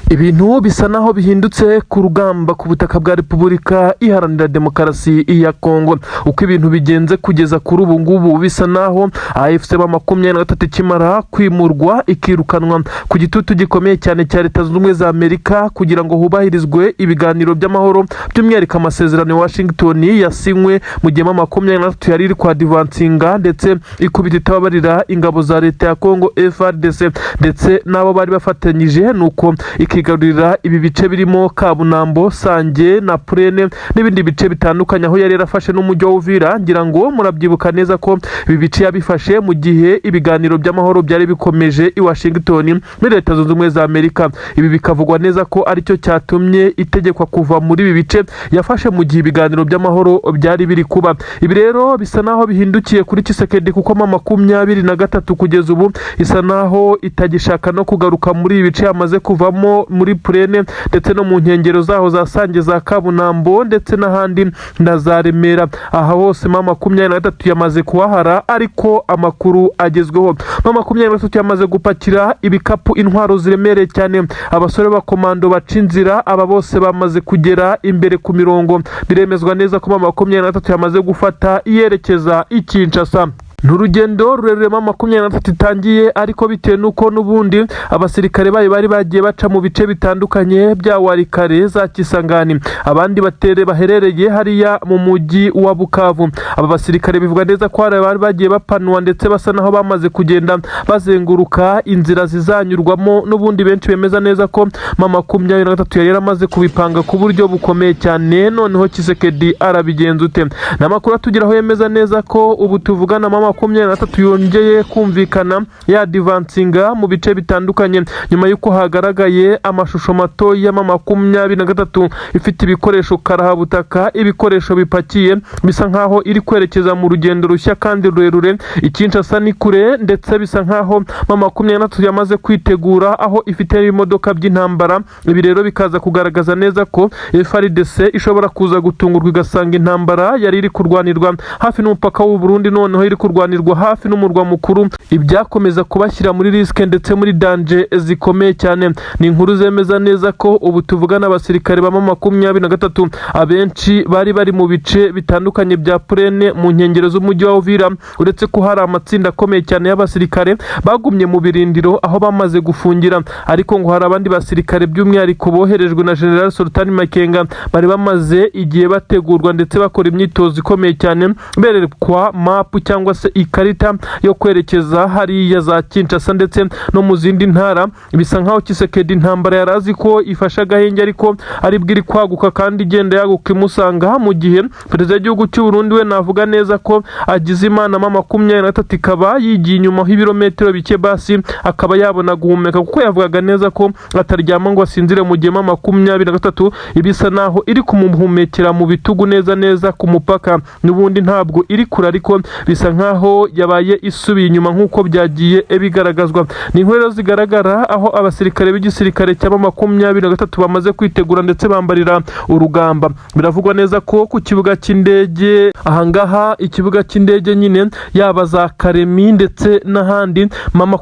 Ibintu bisa naho bihindutse ku rugamba ku butaka bwa Repubulika Iharanira Demokarasi ya Kongo. Uko ibintu bigenze kugeza kuri ubu ngubu bisa naho AFC M23 ikimara kwimurwa ikirukanwa ku gitutu gikomeye cyane cya Leta Zunze Ubumwe za Amerika kugira ngo hubahirizwe ibiganiro by'amahoro, by'umwihariko amasezerano ya Washington yasinywe mu gihe M23 yari iri kwa divansinga ndetse ikubita itababarira ingabo za Leta ya Kongo FARDC ndetse nabo bari bafatanyije nuko ikigarurira ibi bice birimo Kabunambo, Sange na Purene n'ibindi bice bitandukanye aho yari yarafashe n'umujyi wa Uvira. Ngira ngo murabyibuka neza ko ibi bice yabifashe mu gihe ibiganiro by'amahoro byari bikomeje i Washington muri Leta Zunze Ubumwe za Amerika. Ibi bikavugwa neza ko aricyo cyatumye itegekwa kuva muri ibi bice yafashe mu gihe ibiganiro by'amahoro byari biri kuba. Ibi rero bisa naho bihindukiye kuri Tshisekedi kuko M23 kugeza ubu isa naho itagishaka no kugaruka muri ibi bice yamaze kuvamo muri Purene ndetse no mu nkengero zaho za Sange, za Kabunambo ndetse n'ahandi na za Remera. Aha hose M23 yamaze kuhahara, ariko amakuru agezweho M23 yamaze gupakira ibikapu, intwaro ziremereye cyane. Abasore b'abakomando baca inzira, aba bose bamaze kugera imbere ku mirongo. Biremezwa neza ko M23 yamaze gufata yerekeza i Kinshasa. N'urugendo rurerure M23 itangiye, ariko bitewe nuko n'ubundi abasirikare bayo bari bagiye baca mu bice bitandukanye bya Warikare, za Kisangani, abandi baherereye hariya mu mujyi wa Bukavu. Aba basirikare bivuga neza ko bari bagiye bapanwa ndetse basa naho bamaze kugenda bazenguruka inzira zizanyurwamo. N'ubundi benshi bemeza neza ko M23 yari yaramaze kubipanga ku buryo bukomeye cyane. Noneho Tshisekedi arabigenza ute? N'amakuru atugeraho yemeza neza ko ubu tuvugana M23 yongeye kumvikana ya divansinga mu bice bitandukanye nyuma y'uko hagaragaye amashusho mato ya M23 ifite ibikoresho karahabutaka, ibikoresho bipakiye, bisa nkaho iri kwerekeza mu rugendo rushya kandi rurerure. Kinshasa ni kure ndetse bisa nkaho M23 yamaze kwitegura, aho ifite imodoka by'intambara. Ibi rero bikaza kugaragaza neza ko FARDC ishobora kuza gutungurwa igasanga intambara yari iri kurwanirwa hafi n'umupaka w'u Burundi noneho iri kurwanirwa hafi n'umurwa mukuru, ibyakomeza kubashyira muri riske ndetse muri danger zikomeye cyane. Ni inkuru zemeza neza ko ubu tuvugana abasirikare ba M23 abenshi bari mu bice bitandukanye bya Purene mu nkengero z'umujyi wa Uvira, uretse ko hari amatsinda akomeye cyane y'abasirikare bagumye mu birindiro aho bamaze gufungira. Ariko ngo hari abandi basirikare by'umwihariko boherejwe na General Sultan Makenga bari bamaze igihe bategurwa ndetse bakora imyitozo ikomeye cyane, berekwa map cyangwa se ikarita yo kwerekeza hariya za Kinshasa ndetse no mu zindi ntara. Bisa nkaho Tshisekedi intambara yarazi ko ifasha agahenge, ariko ari bwiri kwaguka kandi igenda yaguka imusanga, mu gihe perezida w'igihugu cy'u Burundi we navuga neza ko agize imana M23 ikaba yigiye inyuma h'ibirometero bike basi akaba yabona guhumeka, kuko yavugaga neza ko ataryama ngo asinzire mu gihe M23 ibisa naho iri kumuhumekera mu bitugu neza ku mupaka. N'ubundi ntabwo iri kure, ariko bisa nkaho yabaye isubiye inyuma nk'uko byagiye bigaragazwa. Ni inkuru zigaragara aho abasirikare b'igisirikare cya M23 bamaze kwitegura ndetse bambarira urugamba. Biravugwa neza ko ku kibuga cy'indege ahangaha, ikibuga cy'indege nyine yaba za Karemi ndetse n'ahandi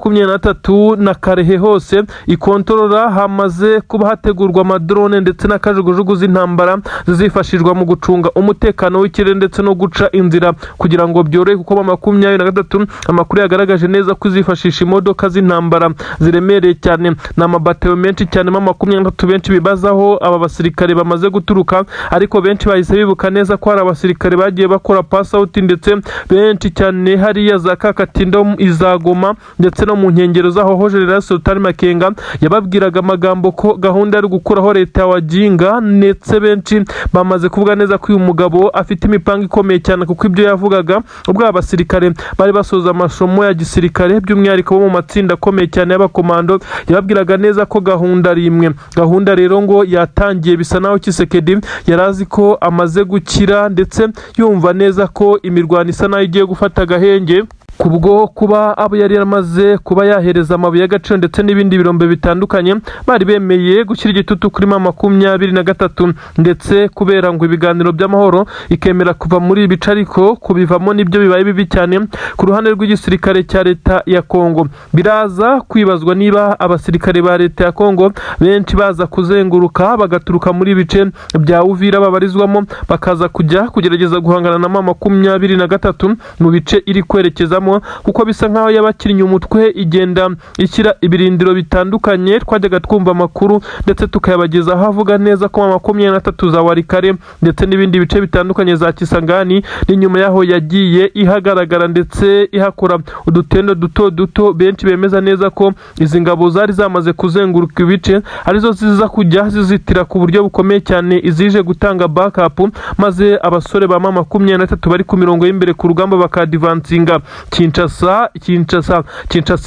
M23 na Karehe hose ikontorora, hamaze kuba hategurwa amadrone ndetse n'akajugujugu z'intambara zizifashishwa mu gucunga umutekano w'ikirere ndetse no guca inzira kugira ngo byorohe, kuko M23 amakuru yagaragaje neza ko izifashisha imodoka z'intambara ziremereye cyane. N'amabatero menshi cyane M23 benshi bibazaho aba basirikare bamaze guturuka, ariko benshi bahise bibuka neza ko hari abasirikare bagiye bakora pass out ndetse benshi cyane hariya za Kakatindo, Izagoma ndetse no mu nkengero zaho ho General Sultan Makenga yababwiraga amagambo ko gahunda ari gukuraho leta ya Wajinga, ndetse benshi bamaze kuvuga neza ko uyu mugabo afite imipango ikomeye cyane, kuko ibyo yavugaga ubwo abasirikare bari basoza amasomo ya gisirikare by'umwihariko bo mu matsinda akomeye cyane y'abakomando, yababwiraga neza ko gahunda ari imwe. Gahunda rero ngo yatangiye, bisa naho Tshisekedi yarazi ko amaze gukira ndetse yumva neza ko imirwano isa naho igiye gufata agahenge. kubwo kuba abo yari yaramaze kuba yahereza amabuye y'agaciro ndetse n'ibindi birombe bitandukanye bari bemeye gushyira igitutu kuri M23 ndetse kubera ngo ibiganiro by'amahoro ikemera kuva muri ibice ariko kubivamo nibyo bibaye bibi cyane ku ruhande rw'igisirikare cya leta ya Kongo. Biraza kwibazwa niba abasirikare ba leta ya Kongo benshi baza kuzenguruka bagaturuka muri ibice bya Uvira babarizwamo bakaza kujya kugerageza guhangana na M23 mu bice iri kwerekezamo, kuko bisa nkaho yabakinnye umutwe igenda ishyira ibirindiro bitandukanye. Twajyaga twumva amakuru ndetse tukayabagezaho avuga neza ko M23 za Warikare ndetse n'ibindi bice bitandukanye za Kisangani n'inyuma yaho yagiye ihagaragara ndetse ihakora udutendo duto duto. Benshi bemeza neza ko izi ngabo zari zamaze kuzenguruka ibice arizo ziza kujya zizitira ku buryo bukomeye cyane izije gutanga backup, maze abasore ba M23 bari ku mirongo y'imbere ku rugamba bakadivansinga. Kinshasa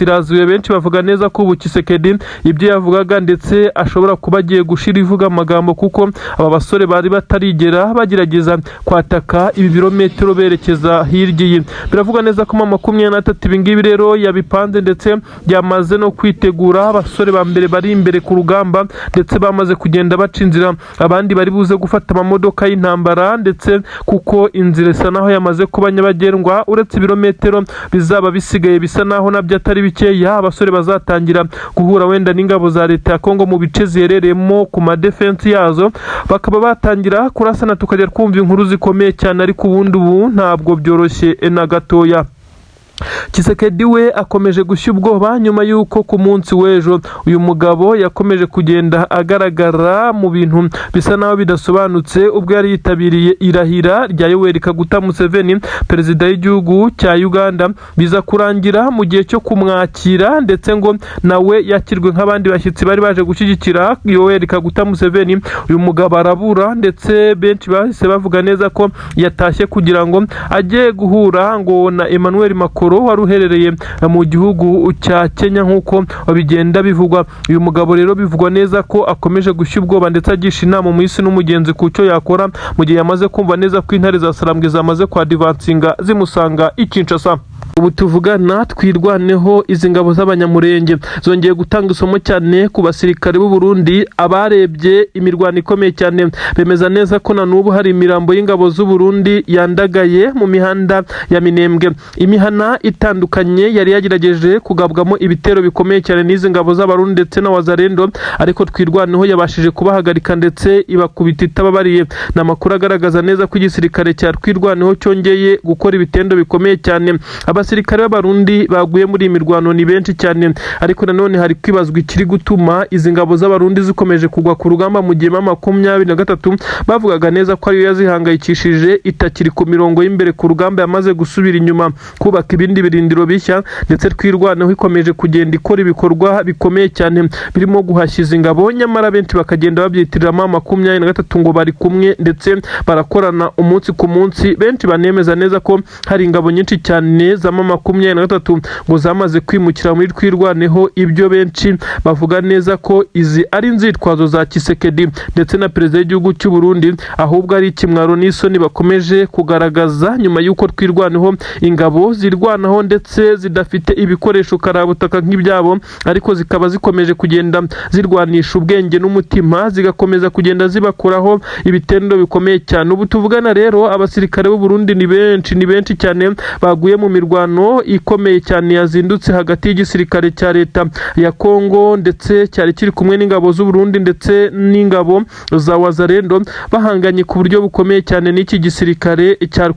irazuye. Benshi bavuga neza ko ubu Tshisekedi ibyo yavugaga ndetse ashobora kuba agiye gushira ivuga amagambo, kuko aba basore bari batarigera bagerageza kwataka ibi birometero berekeza hirya. Biravuga neza ko M23 ibingibi rero yabipanze ndetse yamaze no kwitegura. Abasore ba mbere bari imbere ku rugamba ndetse bamaze kugenda baca inzira, abandi bari buze gufata amamodoka y'intambara ndetse kuko inzira isa naho yamaze kuba nyabagendwa. Uretse ibirometero bizaba bisigaye bisa naho nabyo atari bikeya, abasore bazatangira guhura wenda n'ingabo za leta ya Kongo mu bice ziherereyemo ku madefense yazo, bakaba batangira kurasana tukajya twumva inkuru zikomeye cyane, ariko ubundi ubu ntabwo byoroshye na gatoya. Tshisekedi we akomeje gushya ubwoba nyuma y'uko ku munsi w'ejo uyu mugabo yakomeje kugenda agaragara mu bintu bisa naho bidasobanutse ubwo yari yitabiriye irahira rya Yoweri Kaguta Museveni, perezida w'igihugu cya Uganda. Biza kurangira mu gihe cyo kumwakira ndetse ngo nawe yakirwe nk'abandi bashyitsi bari baje gushyigikira Yoweri Kaguta Museveni. Uyu mugabo arabura ndetse benshi bahise bavuga neza ko yatashye kugira ngo ajye guhura ngo na Emmanuel Macron wari uherereye mu gihugu cya Kenya nk'uko bigenda bivugwa. Uyu mugabo rero bivugwa neza ko akomeje gushya ubwoba ndetse agisha inama mu isi n'umugenzi ku cyo yakora mu gihe yamaze kumva neza ko intare za Sarambwe zamaze kwadivansinga zimusanga i Kinshasa. Ubu tuvugana twirwaneho izi ngabo z'abanyamurenge zongeye gutanga isomo cyane ku basirikare b'u Burundi. Abarebye imirwano ikomeye cyane bemeza neza ko na n'ubu hari imirambo y'ingabo z'u Burundi yandagaye mu mihanda ya Minembwe. Imihana itandukanye yari yagerageje kugabwamo ibitero bikomeye cyane n'izi ngabo z'Abarundi ndetse na Wazalendo, ariko twirwaneho yabashije kubahagarika ndetse ibakubita itababariye. Na makuru agaragaza neza ko igisirikare cya twirwaneho cyongeye gukora ibitendo bikomeye cyane. Abasirikare b'Abarundi baguye muri imirwano ni benshi cyane, ariko nanone hari kwibazwa ikiri gutuma izi ngabo z'Abarundi zikomeje kugwa ku rugamba mu gihe M23 bavugaga neza ko ariyo yazihangayikishije itakiri ku mirongo y'imbere ku rugamba, yamaze gusubira inyuma kubaka ibindi birindiro bishya ndetse twirwaneho ikomeje kugenda ikora ibikorwa bikomeye cyane birimo guhashyiza ingabo. Nyamara benshi bakagenda babyitirira M23 ngo bari kumwe ndetse barakorana umunsi ku munsi. Benshi banemeza neza ko hari ingabo nyinshi cyane za M23 ngo zamaze kwimukira muri twirwaneho. Ibyo benshi bavuga neza ko izi ari inzitwazo za Tshisekedi ndetse na perezida w'igihugu cy'u Burundi, ahubwo ari ikimwaro n'isoni bakomeje kugaragaza nyuma y'uko twirwaneho ingabo zirwanaho ndetse zidafite ibikoresho karabutaka nk'ibyabo, ariko zikaba zikomeje kugenda zirwanisha ubwenge n'umutima, zigakomeza kugenda zibakuraho ibitendo bikomeye cyane. Ubu tuvugana rero abasirikare b'u Burundi ni benshi cyane baguye mu mirwano ikomeye cyane yazindutse hagati y'igisirikare cya leta ya Kongo ndetse cyari kiri kumwe n'ingabo z'u Burundi ndetse n'ingabo za Wazalendo, bahanganye ku buryo bukomeye cyane n'iki gisirikare cya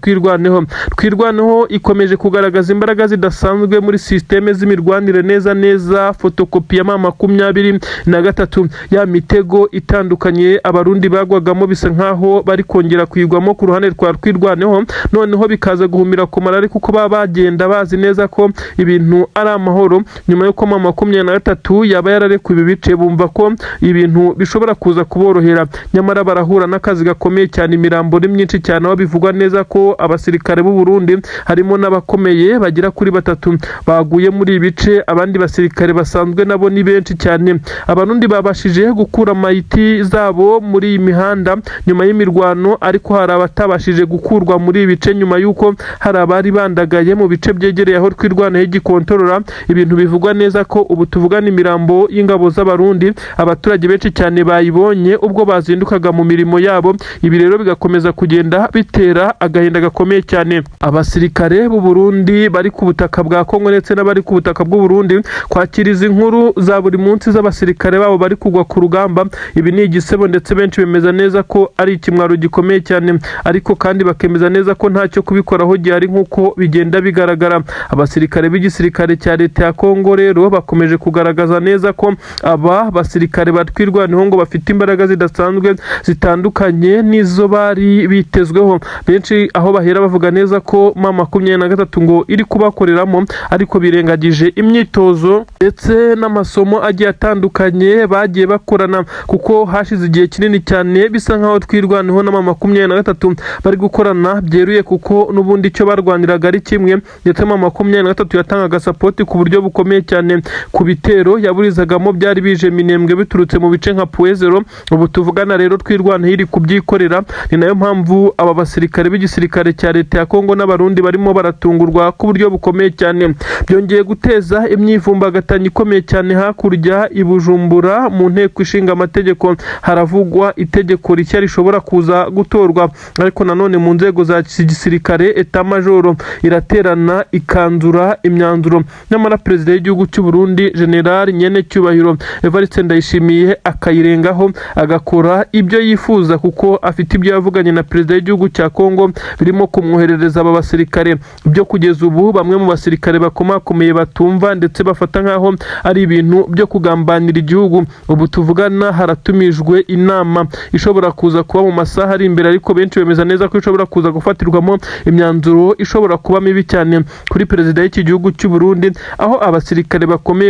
twirwaneho ikomeje kugaragaza imbaraga zidasanzwe muri systeme z'imirwanire neza. Fotokopi ya M23 ya mitego itandukanye Abarundi bagwagamo bisa nkaho bari kongera kwigwamo ku ruhande rwa twirwaneho, noneho bikaza guhumira ku marari kuko bagenda bazi neza ko ibintu ari amahoro. Nyuma y'uko M23 yaba yararekuye ibi bice bumva ko ibintu bishobora kuza kuborohera, nyamara barahura n'akazi gakomeye cyane. Imirambo ni myinshi cyane, aho bivugwa neza ko abasirikare b'u Burundi harimo n'abakomeye bagera kuri 3 baguye muri ibice. Abandi basirikare basanzwe nabo ni benshi cyane. Abarundi babashije gukura mayiti zabo muri iyi mihanda nyuma y'imirwano, ariko hari abatabashije gukurwa muri ibice nyuma y'uko hari abari bandagaye mu bice bice byegereye aho twirwanaho igikontorora. Ibintu bivugwa neza ko ubu tuvugana imirambo y'ingabo z'abarundi abaturage benshi cyane bayibonye ubwo bazindukaga mu mirimo yabo. Ibi rero bigakomeza kugenda bitera agahinda gakomeye cyane abasirikare b'u Burundi bari ku butaka bwa Kongo ndetse n'abari ku butaka bw'u Burundi kwakira izi nkuru za buri munsi z'abasirikare babo bari kugwa ku rugamba. Ibi ni igisebo ndetse benshi bemeza neza ko ari ikimwaro gikomeye cyane, ariko kandi bakemeza neza ko ntacyo kubikoraho gihari nk'uko bigenda bigaragara. Abasirikare b'igisirikare cya leta ya Kongo rero bakomeje kugaragaza neza ko aba basirikare batwirwanaho ngo bafite imbaraga zidasanzwe zitandukanye n'izo bari bitezweho. Benshi aho bahera bavuga neza ko M23 ngo iri kubakoreramo, ariko birengagije imyitozo ndetse n'amasomo agiye atandukanye bagiye bakorana, kuko hashize igihe kinini cyane bisa nkaho twirwanaho na M23 bari gukorana byeruye, kuko n'ubundi icyo barwaniraga ari kimwe, ndetse M23 yatangaga support ku buryo bukomeye cyane ku bitero yaburizagamo byari bije minembwe biturutse mu bice nka Puezero. Ubu tuvugana rero twirwanaho iri kubyikorera. Ni nayo mpamvu aba basirikare b'igisirikare cya leta ya Kongo n'abarundi barimo baratungurwa ku buryo bukomeye cyane. Byongeye guteza imyivumbagatanyo ikomeye cyane hakurya i Bujumbura mu nteko ishinga amategeko. Haravugwa itegeko rishya rishobora kuza gutorwa, ariko nanone mu nzego za gisirikare eta majoro iraterana ikanzura imyanzuro. Nyamara perezida w'igihugu cy'u Burundi General Nyene Cyubahiro Evariste Ndayishimiye akayirengaho agakora ibyo yifuza, kuko afite ibyo yavuganye na perezida w'igihugu cya Kongo birimo kumwoherereza aba basirikare. Ibyo kugeza ubu bamwe mu basirikare bakomakomeye batumva ndetse bafata nkaho ari ibintu byo kugambanira igihugu. Ubu tuvugana haratumijwe inama ishobora kuza kuba mu masaha ari imbere, ariko benshi bemeza neza ko ishobora kuza gufatirwamo imyanzuro ishobora kuba mibi cyane kuri perezida w'iki gihugu cy'u Burundi, aho abasirikare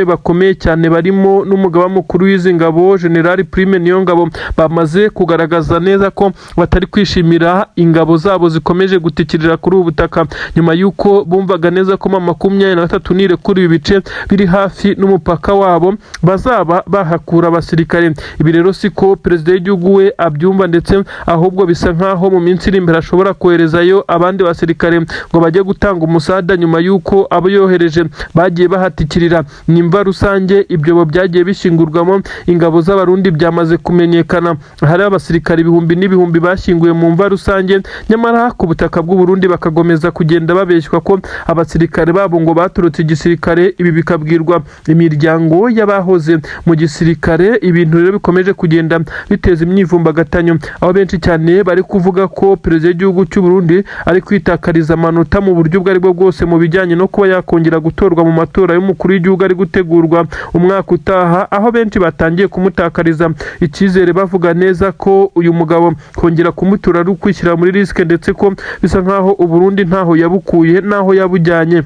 bakomeye cyane barimo n'umugaba mukuru w'izi ngabo General Prime Niyongabo bamaze kugaragaza neza ko batari kwishimira ingabo zabo zikomeje gutikirira kuri ubu butaka, nyuma y'uko bumvaga neza ko M23 nire kuri ibi bice biri hafi n'umupaka wabo bazaba bahakura abasirikare. Ibi rero siko perezida w'igihugu we abyumva, ndetse ahubwo bisa nkaho mu minsi iri imbere ashobora koherezayo abandi basirikare ngo bajye gutanga umusada, nyuma y'uko abo yohereje bagiye bahatikirira. Nimba rusange ibyo byagiye bishingurwamo ingabo z'abarundi byamaze kumenyekana. Hari abasirikare ibihumbi n'ibihumbi bashyinguye mu mva rusange, nyamara ku butaka bw'u Burundi bakagomeza kugenda babeshywa ko abasirikare babo ngo baturutse igisirikare. Ibi bikabwirwa imiryango y'abahoze mu gisirikare. Ibintu rero bikomeje kugenda biteza imyivumbagatanyo, aho benshi cyane bari kuvuga ko perezida w'igihugu cy'u Burundi ari kwitakariza amanota mu buryo ubwo aribwo bwose mu bijyanye no kuba yakongera gutorwa mu matora y'umukuru w'igihugu ari gutegurwa umwaka utaha, aho benshi batangiye kumutakariza icyizere bavuga neza ko uyu mugabo kongera kumutora ari ukwishyira muri risike, ndetse ko bisa nkaho u Burundi ntaho yabukuye naho yabujyanye.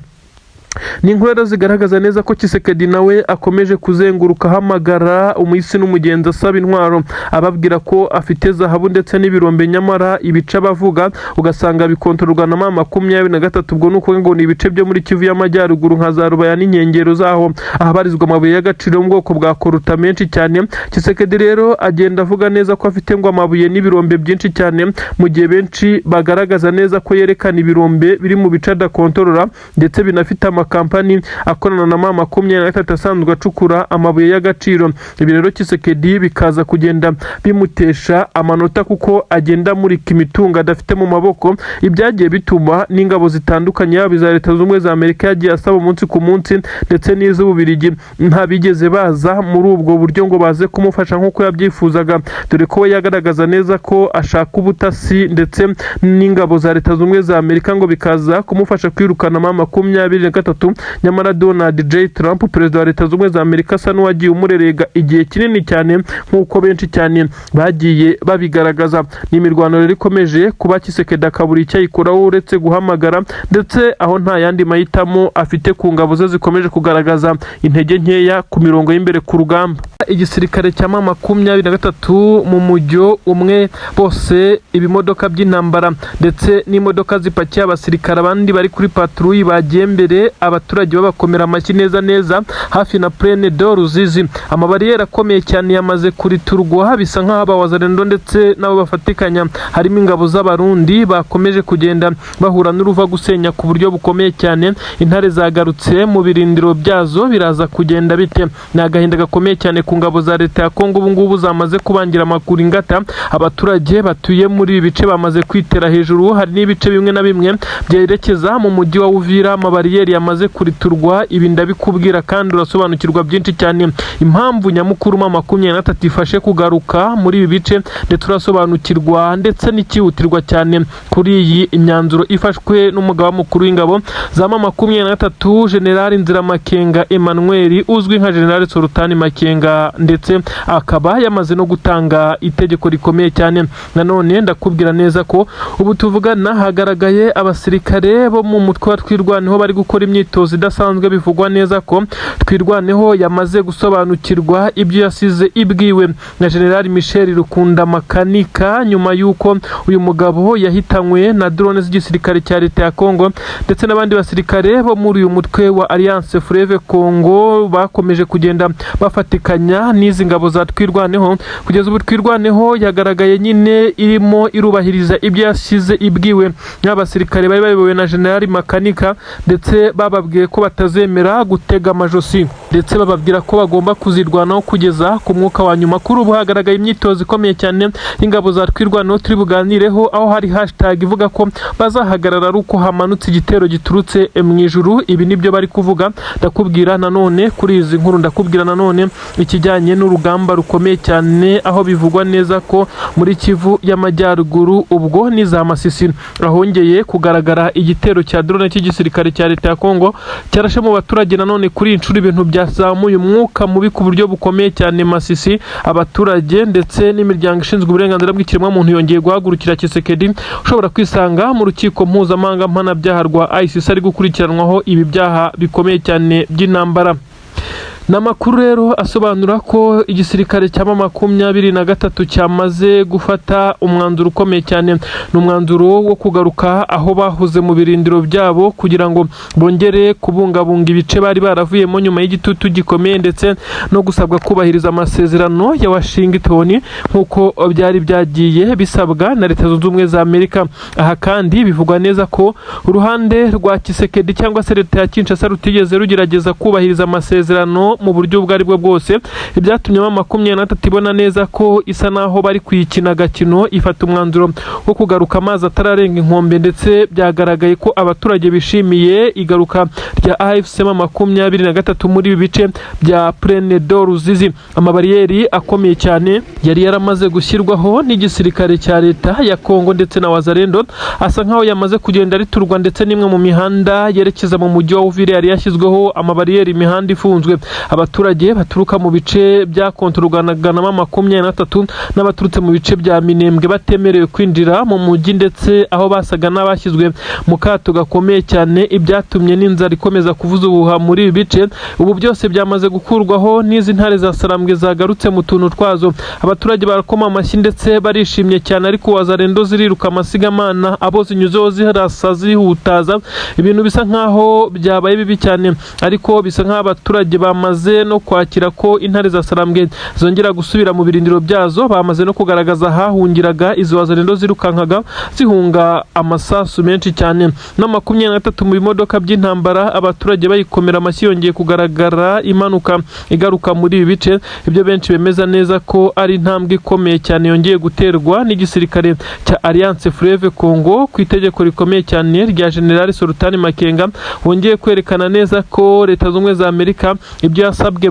Ni inkuru zigaragaza neza ko Tshisekedi nawe akomeje kuzenguruka hamagara umuyisi n'umugenzi asaba intwaro, ababwira ko afite zahabu ndetse n'ibirombe, nyamara ibice bavuga ugasanga bikontororwa na M23. Ubwo nuko ngo ni ibice byo muri Kivu y'Amajyaruguru nka za Rubaya n'inkengero zaho ahabarizwa amabuye y'agaciro mu bwoko bwa koruta menshi cyane. Tshisekedi rero agenda avuga neza ko afite ngo amabuye n'ibirombe byinshi cyane, mu gihe benshi bagaragaza neza ko yerekana ibirombe biri mu bice adakontorora, ndetse binafite kampani akorana na M23 asanzwe acukura amabuye y'agaciro. Ibi rero Tshisekedi bikaza kugenda bimutesha amanota, kuko agenda amurika imitungo adafite mu maboko. Ibyagiye bituma n'ingabo zitandukanye yaba iza Leta z'Ubumwe za Amerika yagiye asaba umunsi ku munsi, ndetse n'iz'Ububirigi ntabigeze baza muri ubwo buryo ngo baze kumufasha nk'uko yabyifuzaga, dore ko yagaragaza neza ko ashaka ubutasi ndetse n'ingabo za Leta z'Ubumwe za Amerika ngo bikaza kumufasha kwirukana M23. Nyamara Donald J. Trump perezida wa Leta z'Ubumwe za Amerika asa n'uwagiye umurerega igihe kinini cyane, nk'uko benshi cyane bagiye babigaragaza. Ni imirwano rero ikomeje kuba Tshisekedi akabura icyo ayikoraho uretse guhamagara, ndetse aho nta yandi mahitamo afite ku ngabo ze zikomeje kugaragaza intege nkeya ku mirongo y'imbere ku rugamba. Igisirikare cya M23 mu mujyo umwe bose ibimodoka by'intambara ndetse n'imodoka zipakiye abasirikare abandi bari kuri patrouille bagiye mbere abaturage babakomera amashyi neza hafi na Plaine de Ruzizi. Amabariyeri akomeye cyane yamaze kuriturwa, bisa nk'aho abawazarendo ndetse nabo bafatikanya harimo ingabo z'abarundi bakomeje kugenda bahura n'uruva gusenya ku buryo bukomeye cyane. Intare zagarutse mu birindiro byazo, biraza kugenda bite? Ni agahinda gakomeye cyane ku ngabo za leta ya Kongo. Ubu ngubu zamaze kubangira amakuru ingata. Abaturage batuye muri ibi bice bamaze kwitera hejuru. Hari n'ibice bimwe na bimwe byerekeza mu mujyi wa Uvira amabariyeri yamaze kuriturwa. Ibi ndabikubwira kandi urasobanukirwa byinshi cyane impamvu nyamukuru ma 23 ifashe kugaruka muri ibi bice, ndetse turasobanukirwa ndetse n'ikihutirwa cyane kuri iyi imyanzuro ifashwe n'umugaba mukuru w'ingabo za 23 General Nziramakenga Emmanuel uzwi nka General Sultan Makenga, ndetse akaba yamaze no gutanga itegeko rikomeye cyane. Nanone ndakubwira neza ko ubu tuvugana hagaragaye abasirikare bo mu mutwe wa Twirwaneho bari gukora imyitozo idasanzwe. Bivugwa neza ko Twirwaneho yamaze gusobanukirwa ibyo yasize ibwiwe na General Michel Rukunda Makanika nyuma yuko uyu mugabo yahitanywe na drone z'igisirikare cya leta ya Kongo, ndetse n'abandi basirikare bo muri uyu mutwe wa Alliance Fleuve Congo bakomeje kugenda bafatikanya n'izi ngabo za Twirwaneho. Kugeza ubu Twirwaneho yagaragaye nyine irimo irubahiriza ibyo yasize ibwiwe n'abasirikare bari bayobowe na General Makanika, ndetse bababwiye ko batazemera gutega amajosi, ndetse bababwira ko bagomba kuzirwanaho kugeza ku mwuka wa nyuma. Kuri ubu hagaragaye imyitozo ikomeye cyane y'ingabo za Twirwaneho turi buganireho, aho hari hashtag ivuga ko bazahagarara ari uko hamanutse igitero giturutse mu ijuru. Ibi nibyo bari kuvuga. Ndakubwira nanone kuri izi nkuru, ndakubwira nanone ikijyanye n'urugamba rukomeye cyane, aho bivugwa neza ko muri Kivu y'Amajyaruguru ubwo ni za Masisi ahongeye kugaragara igitero cya drone cy'igisirikare cya leta ya Kongo cyarashe mu baturage. Nanone kuri inshuro ibintu byazamuye umwuka mubi ku buryo bukomeye cyane. Masisi abaturage ndetse n'imiryango ishinzwe uburenganzira bw'ikiremwamuntu yongeye guhagurukira Tshisekedi ushobora kwisanga mu rukiko mpuzamahanga mpanabyaha rwa ICC ari gukurikiranwaho ibi byaha bikomeye cyane by'intambara. N'amakuru rero asobanura ko igisirikare cya 23 cyamaze gufata umwanzuro ukomeye cyane. N'umwanzuro wo kugaruka aho bahuze mu birindiro byabo kugira ngo bongere kubungabunga ibice bari baravuyemo nyuma y'igitutu gikomeye, ndetse no gusabwa kubahiriza amasezerano ya Washington nk'uko byari byagiye bisabwa na Leta Zunze Ubumwe za Amerika. Aha kandi bivugwa neza ko uruhande rwa Tshisekedi cyangwa se leta ya Kinshasa rutigeze rugerageza kubahiriza amasezerano mu buryo ubwo aribwo bwose. Ibyatumye 23 ibona neza ko isa naho bari kwikina agakino, ifata umwanzuro wo kugaruka amazi atararenga inkombe, ndetse byagaragaye ko abaturage bishimiye igaruka rya AFC 23 muri ibi bice bya Plaine de Ruzizi. Amabariyeri akomeye cyane yari yaramaze gushyirwaho n'igisirikare cya leta ya Kongo ndetse na wazarendo, asa nkaho yamaze kugenda riturwa, ndetse n'imwe mu mihanda yerekeza mu mujyi wa Uvira yari yashyizweho amabariyeri, imihanda ifunzwe. Abaturage baturuka mu bice bya kontoroganaga na 23 n'abaturutse mu bice bya Minembwe batemerewe kwinjira mu mujyi, ndetse aho basaga n'abashyizwe mu kato gakomeye cyane. Ibyatumye n'inzara ikomeza kuvuza ubuha muri ibi bice ubu byose byamaze gukurwaho n'izi ntare za Sarambwe zagarutse mu tuntu twazo. Abaturage barakoma amashyi ndetse barishimye cyane, ariko wazarendo ziriruka amasigamana abo zinyuzeho zirasa zihutaza. Ibintu bisa nkaho byabaye bibi cyane, ariko bisa nkaho abaturage bamaze no kwakira ko intare za Sarambwe zongera gusubira mu birindiro byazo. Bamaze no kugaragaza hahungiraga izo wazarendo zirukankaga zihunga amasasu menshi cyane. Na 23 mu bimodoka by'intambara abaturage bayikomera amashyi yongeye kugaragara imanuka igaruka muri ibi bice. Ibyo benshi bemeza neza ko ari intambwe ikomeye cyane yongeye guterwa n'igisirikare cya Alliance Fleuve Congo ku itegeko rikomeye cyane rya General Sultan Makenga, wongeye kwerekana neza ko Leta Zunze Ubumwe za Amerika ibyo yasabye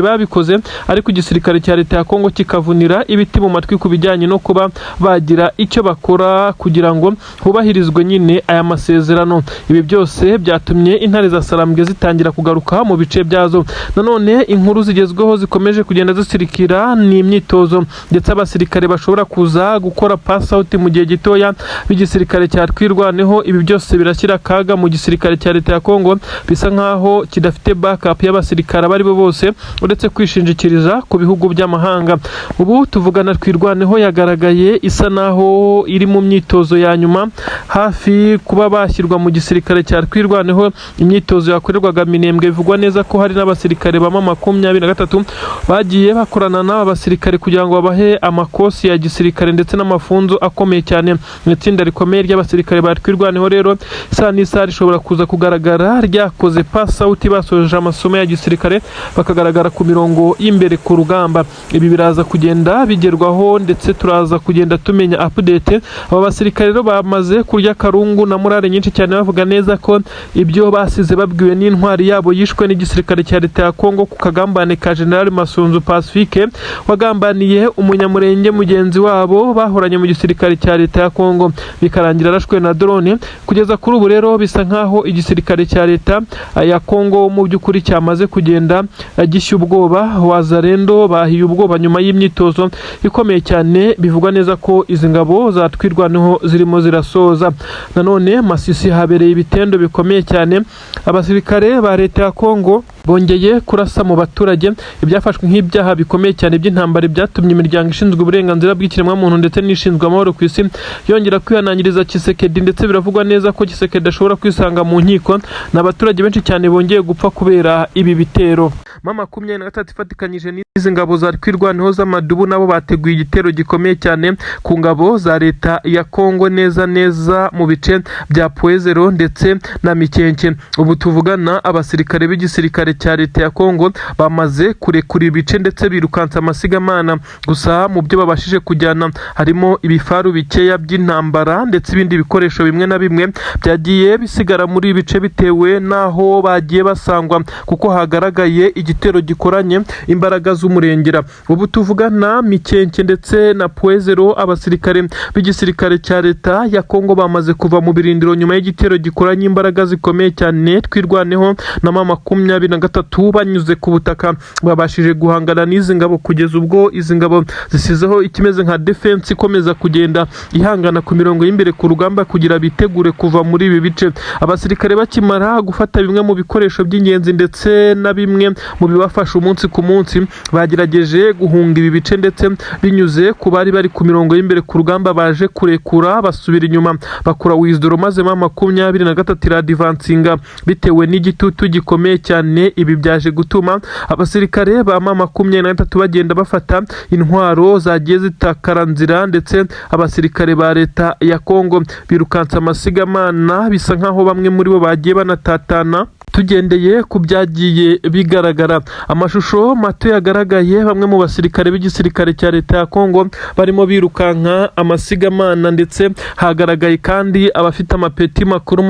babikoze, ariko igisirikare cya leta ya Kongo kikavunira ibiti mu matwi ku bijyanye no kuba bagira icyo bakora kugira ngo hubahirizwe nyine aya masezerano. Ibi byose byatumye intare za Sarambwe zitangira kugaruka mu bice byazo. Nanone inkuru zigezweho zikomeje kugenda zisirikira ni imyitozo, ndetse abasirikare bashobora kuza gukora pass out mu gihe gitoya b'igisirikare cya Twirwaneho. Ibi byose birashyira kaga mu gisirikare cya leta ya Kongo, bisa nkaho kidafite backup y'abasirikare abari bo bose uretse kwishingikiriza ku bihugu by'amahanga. Ubu tuvugana Twirwaneho yagaragaye isa naho iri mu myitozo ya nyuma hafi kuba bashyirwa mu gisirikare cya Twirwaneho. Imyitozo yakorerwaga Minembwe bivugwa neza ko hari n'abasirikare bama 23 bagiye bakorana n'aba basirikare kugira ngo babahe amakosi ya gisirikare ndetse n'amafunzo akomeye cyane. Mu itsinda rikomeye ry'abasirikare ba Twirwaneho rero isa n'isa rishobora kuza kugaragara ryakoze pass out basoje amasomo ya gisirikare bakagaragara ku mirongo y'imbere ku rugamba. Ibi biraza kugenda bigerwaho ndetse turaza kugenda tumenya update. Aba basirikare rero bamaze kurya karungu na morale nyinshi cyane bavuga neza ko ibyo basize babwiwe n'intwari yabo yishwe n'igisirikare cya leta ya Kongo ku kagambane ka General Masunzu Pacifique wagambaniye umunyamurenge mugenzi wabo bahoranye mu gisirikare cya leta ya Kongo bikarangira arashwe na drone. Kugeza kuri ubu rero bisa nkaho igisirikare cya leta ya Kongo mu by'ukuri cyamaze kugenda gishya ubwoba. Wazarendo bahiye ubwoba nyuma y'imyitozo ikomeye cyane bivugwa neza ko izi ngabo za Twirwaneho zirimo zirasoza. Nanone Masisi habereye ibitendo bikomeye cyane, abasirikare ba leta ya Kongo bongeye kurasa mu baturage. Ibyafashwe nk'ibyaha bikomeye cyane by'intambara byatumye imiryango ishinzwe uburenganzira bw'ikiremwamuntu ndetse n'ishinzwe amahoro ku isi yongera kwihanangiriza Tshisekedi, ndetse biravugwa neza ko Tshisekedi ashobora kwisanga mu nkiko. N'abaturage benshi cyane bongeye gupfa kubera ibi bitero. Mama 23 ifatikanyije n'izi ngabo za Twirwaneho z'amadubu nabo bateguye igitero gikomeye cyane ku ngabo za leta ya Kongo neza mu bice bya Puezero ndetse na Mikenke. Ubu tuvugana abasirikare b'igisirikare cya leta ya Kongo bamaze kurekura ibice ndetse birukansa amasigamana. Gusa mu byo babashije kujyana harimo ibifaru bikeya by'intambara ndetse ibindi bikoresho bimwe na bimwe byagiye bisigara muri ibice bitewe naho bagiye basangwa kuko hagaragaye igitero gikoranye imbaraga z'umurengera. Ubu tuvugana Mikenke ndetse na Puezero abasirikare b'igisirikare cya leta ya Kongo bamaze kuva mu birindiro nyuma y'igitero gikoranye imbaraga zikomeye cyane. Twirwaneho na Mama 23 banyuze ku butaka babashije guhangana n'izi ngabo kugeza ubwo izi ngabo zisizeho ikimeze nka defense ikomeza kugenda ihangana ku mirongo y'imbere ku rugamba kugira bitegure kuva muri ibi bice. Abasirikare bakimara gufata bimwe mu bikoresho by'ingenzi ndetse na bimwe mu bibafasha umunsi ku munsi bagerageje guhunga ibi bice ndetse binyuze ku bari bari ku mirongo y'imbere ku rugamba baje kurekura basubira inyuma bakura Wizdoro maze Mama 23 iradivansinga bitewe n'igitutu gikomeye cyane. Ibi byaje gutuma abasirikare ba Mama 23 bagenda bafata intwaro zagiye zitakaranzira ndetse abasirikare ba leta ya Kongo birukansa amasigamana bisa nkaho bamwe muri bo bagiye banatatana. Tugendeye ku byagiye bigaragara amashusho mato yagaragaye bamwe mu basirikare b'igisirikare cya leta ya Kongo barimo birukanka amasigamana ndetse hagaragaye kandi abafite amapeti makuru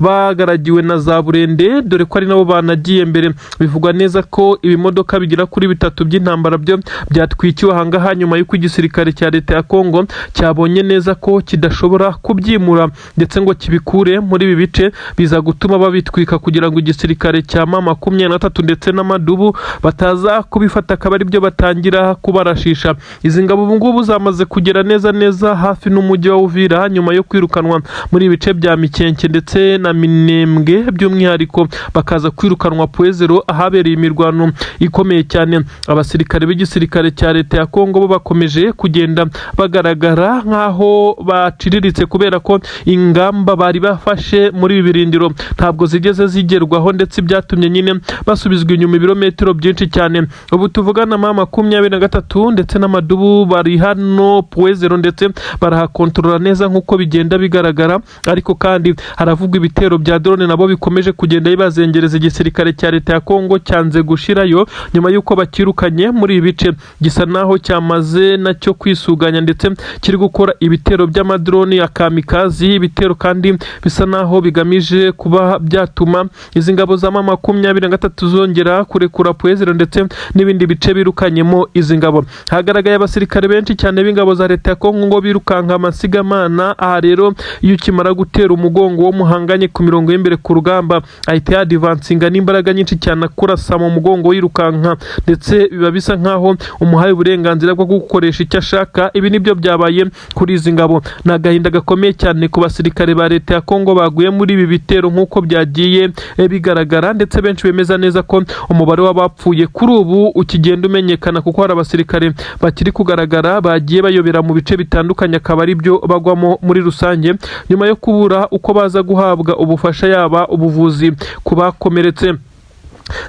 bagaragiwe na za burende dore ko ari nabo banagiye mbere. Bivugwa neza ko ibimodoka bigira kuri 3 by'intambara byo byatwikiwe ahangaha nyuma y'uko igisirikare cya leta ya Kongo cyabonye neza ko kidashobora kubyimura ndetse ngo kibikure muri ibi bice biza gutuma babitwika kugira ngo igisirikare cya Mama 23 ndetse n'amadubu bataza kubifata akaba ari byo batangira kubarashisha. Izi ngabo ubu ngubu zamaze kugera neza hafi n'umujyi wa Uvira nyuma yo kwirukanwa muri ibice bya Mikenke ndetse na Minembwe by'umwihariko bakaza kwirukanwa Puezero ahabereye imirwano ikomeye cyane. Abasirikare b'igisirikare cya leta ya Kongo bo bakomeje kugenda bagaragara nkaho baciriritse kubera ko ingamba bari bafashe muri ibi birindiro ntabwo zigeze zigerwaho ndetse byatumye nyine basubizwa inyuma ibirometero byinshi cyane. Ubu tuvugana Mama 23 ndetse n'amadubu bari hano Puezero ndetse barahakontorora neza nkuko bigenda bigaragara, ariko kandi haravugwa ibitero bya drone nabo bikomeje kugenda bibazengereza igisirikare cya leta ya Kongo cyanze gushirayo nyuma y'uko bakirukanye muri ibi bice. Gisa naho cyamaze nacyo kwisuganya ndetse kiri gukora ibitero by'amadrone ya kamikazi. Ibitero kandi bisa naho bigamije kuba byatuma izi ngabo za Mama 23 zongera kurekura Puezero ndetse n'ibindi bice birukanyemo izi ngabo. Hagaragaye abasirikare benshi cyane b'ingabo za leta ya Kongo ngo birukanka amasigamana. Aha rero iyo ukimara gutera umugongo wo muhanganye ku mirongo y'imbere ku rugamba ahita yadivansinga n'imbaraga nyinshi cyane akurasa mu mugongo yirukanka ndetse biba bisa nkaho umuhaye uburenganzira bwo gukoresha icyo ashaka. Ibi nibyo byabaye kuri izi ngabo. Nagahinda gakomeye cyane ku basirikare ba leta ya Kongo baguye muri ibi bitero nkuko byagiye bigaragara, ndetse benshi bemeza neza ko umubare w'abapfuye kuri ubu ukigenda umenyekana, kuko hari abasirikare bakiri kugaragara bagiye bayobera mu bice bitandukanye, akaba ari byo bagwamo muri rusange nyuma yo kubura uko baza guhabwa ubufasha, yaba ubuvuzi ku bakomeretse.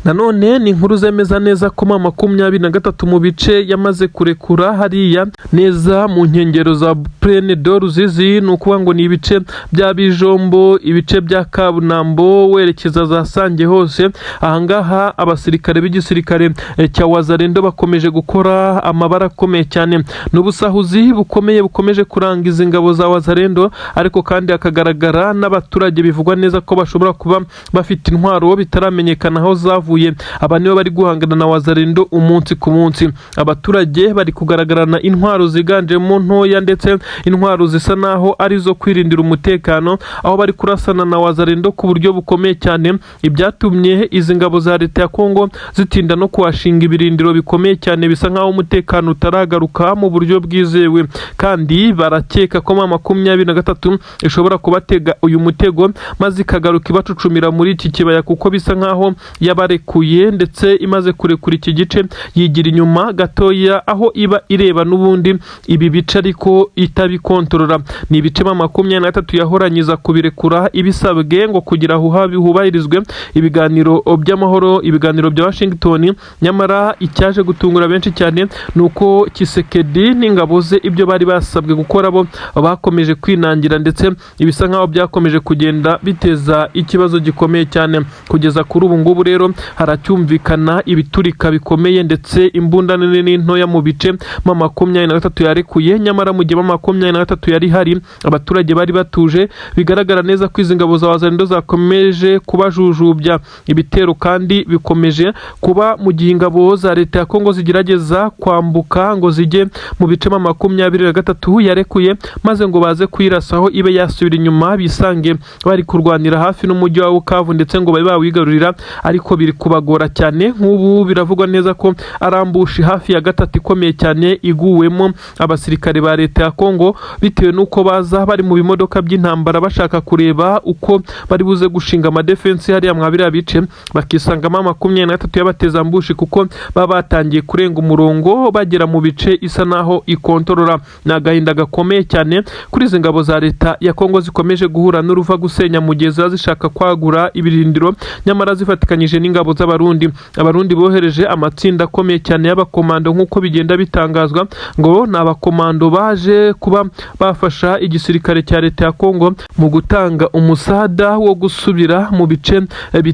Nanone ni inkuru zemeza neza ko 23 mu bice yamaze kurekura hariya neza mu nkengero za Plaine de Ruzizi, ni ukuvuga ngo ni ibice bya Bijombo, ibice bya Kabunambo werekeza za Sange hose. Ahangaha abasirikare b'igisirikare cya Wazalendo bakomeje gukora amabara akomeye cyane, n'ubusahuzi bukomeje kuranga izi ngabo za Wazalendo, ariko kandi hakagaragara n'abaturage bivugwa neza ko bashobora kuba bafite intwaro bitaramenyekana aho zavuye. Aba nibo bari guhangana na Wazalendo umunsi ku munsi. Abaturage bari kugaragarana intwaro ziganjemo ntoya, ndetse intwaro zisa naho arizo kwirindira umutekano, aho bari kurasana na Wazalendo ku buryo bukomeye cyane, ibyatumye izi ngabo za leta ya Kongo zitinda no kuhashinga ibirindiro bikomeye cyane, bisa nkaho umutekano utaragaruka mu buryo bwizewe. Kandi barakeka ko 23 ishobora kubatega uyu mutego maze ikagaruka ibacucumira muri iki kibaya, kuko bisa nkaho yabarekuye, ndetse imaze kurekura iki gice yigira inyuma gatoya, aho iba ireba n'ubundi ibi bice ariko itabikontorora. Ni ibice 23 yahoranyiza kubirekura ibisabwe ngo kugira hubahirizwe ibiganiro by'amahoro, ibiganiro bya Washington. Nyamara icyaje gutungura benshi cyane nuko Kisekedi n'ingabo ze ibyo bari basabwe gukora bo bakomeje kwinangira, ndetse ibisa nkaho byakomeje kugenda biteza ikibazo gikomeye cyane. Kugeza kuri ubu ngubu rero haracyumvikana ibiturika bikomeye, ndetse imbunda nini ntoya mu bice 23 yarekuye. Nyamara mu gihe 23 yari hari, abaturage bari batuje. Bigaragara neza ko izi ngabo za Wazalendo zakomeje kubajujubya ibitero, kandi bikomeje kuba mu gihe ingabo za leta ya Kongo zigerageza kwambuka ngo zijye mu bice 23 yarekuye, maze ngo baze kwirasaho ibe yasubira inyuma, bisange bari kurwanira hafi n'umujyi wa Bukavu, ndetse ngo babe bawigarurira, ariko biri kubagora cyane. Nk'ubu biravugwa neza ko arambushi hafi ya gatatu ikomeye cyane iguwemo abasirikare ba leta ya Kongo, bitewe nuko baza bari mu bimodoka by'intambara bashaka kureba uko bari buze gushinga amadefense hariya mwabira bice, bakisangamo 23 yabateza ambushi, kuko baba batangiye kurenga umurongo bagera mu bice isa naho ikontorora. Ni agahinda gakomeye cyane kuri izi ngabo za leta ya Kongo zikomeje guhura n'uruva gusenya mu gihe ziba zishaka kwagura ibirindiro, nyamara zifatikanyije n'ingabo z'abarundi. Abarundi bohereje amatsinda akomeye cyane y'abakomando, nk'uko bigenda bitangazwa ngo ni abakomando baje kuba bafasha igisirikare cya leta ya Kongo mu gutanga umusada wo gusubira mu bice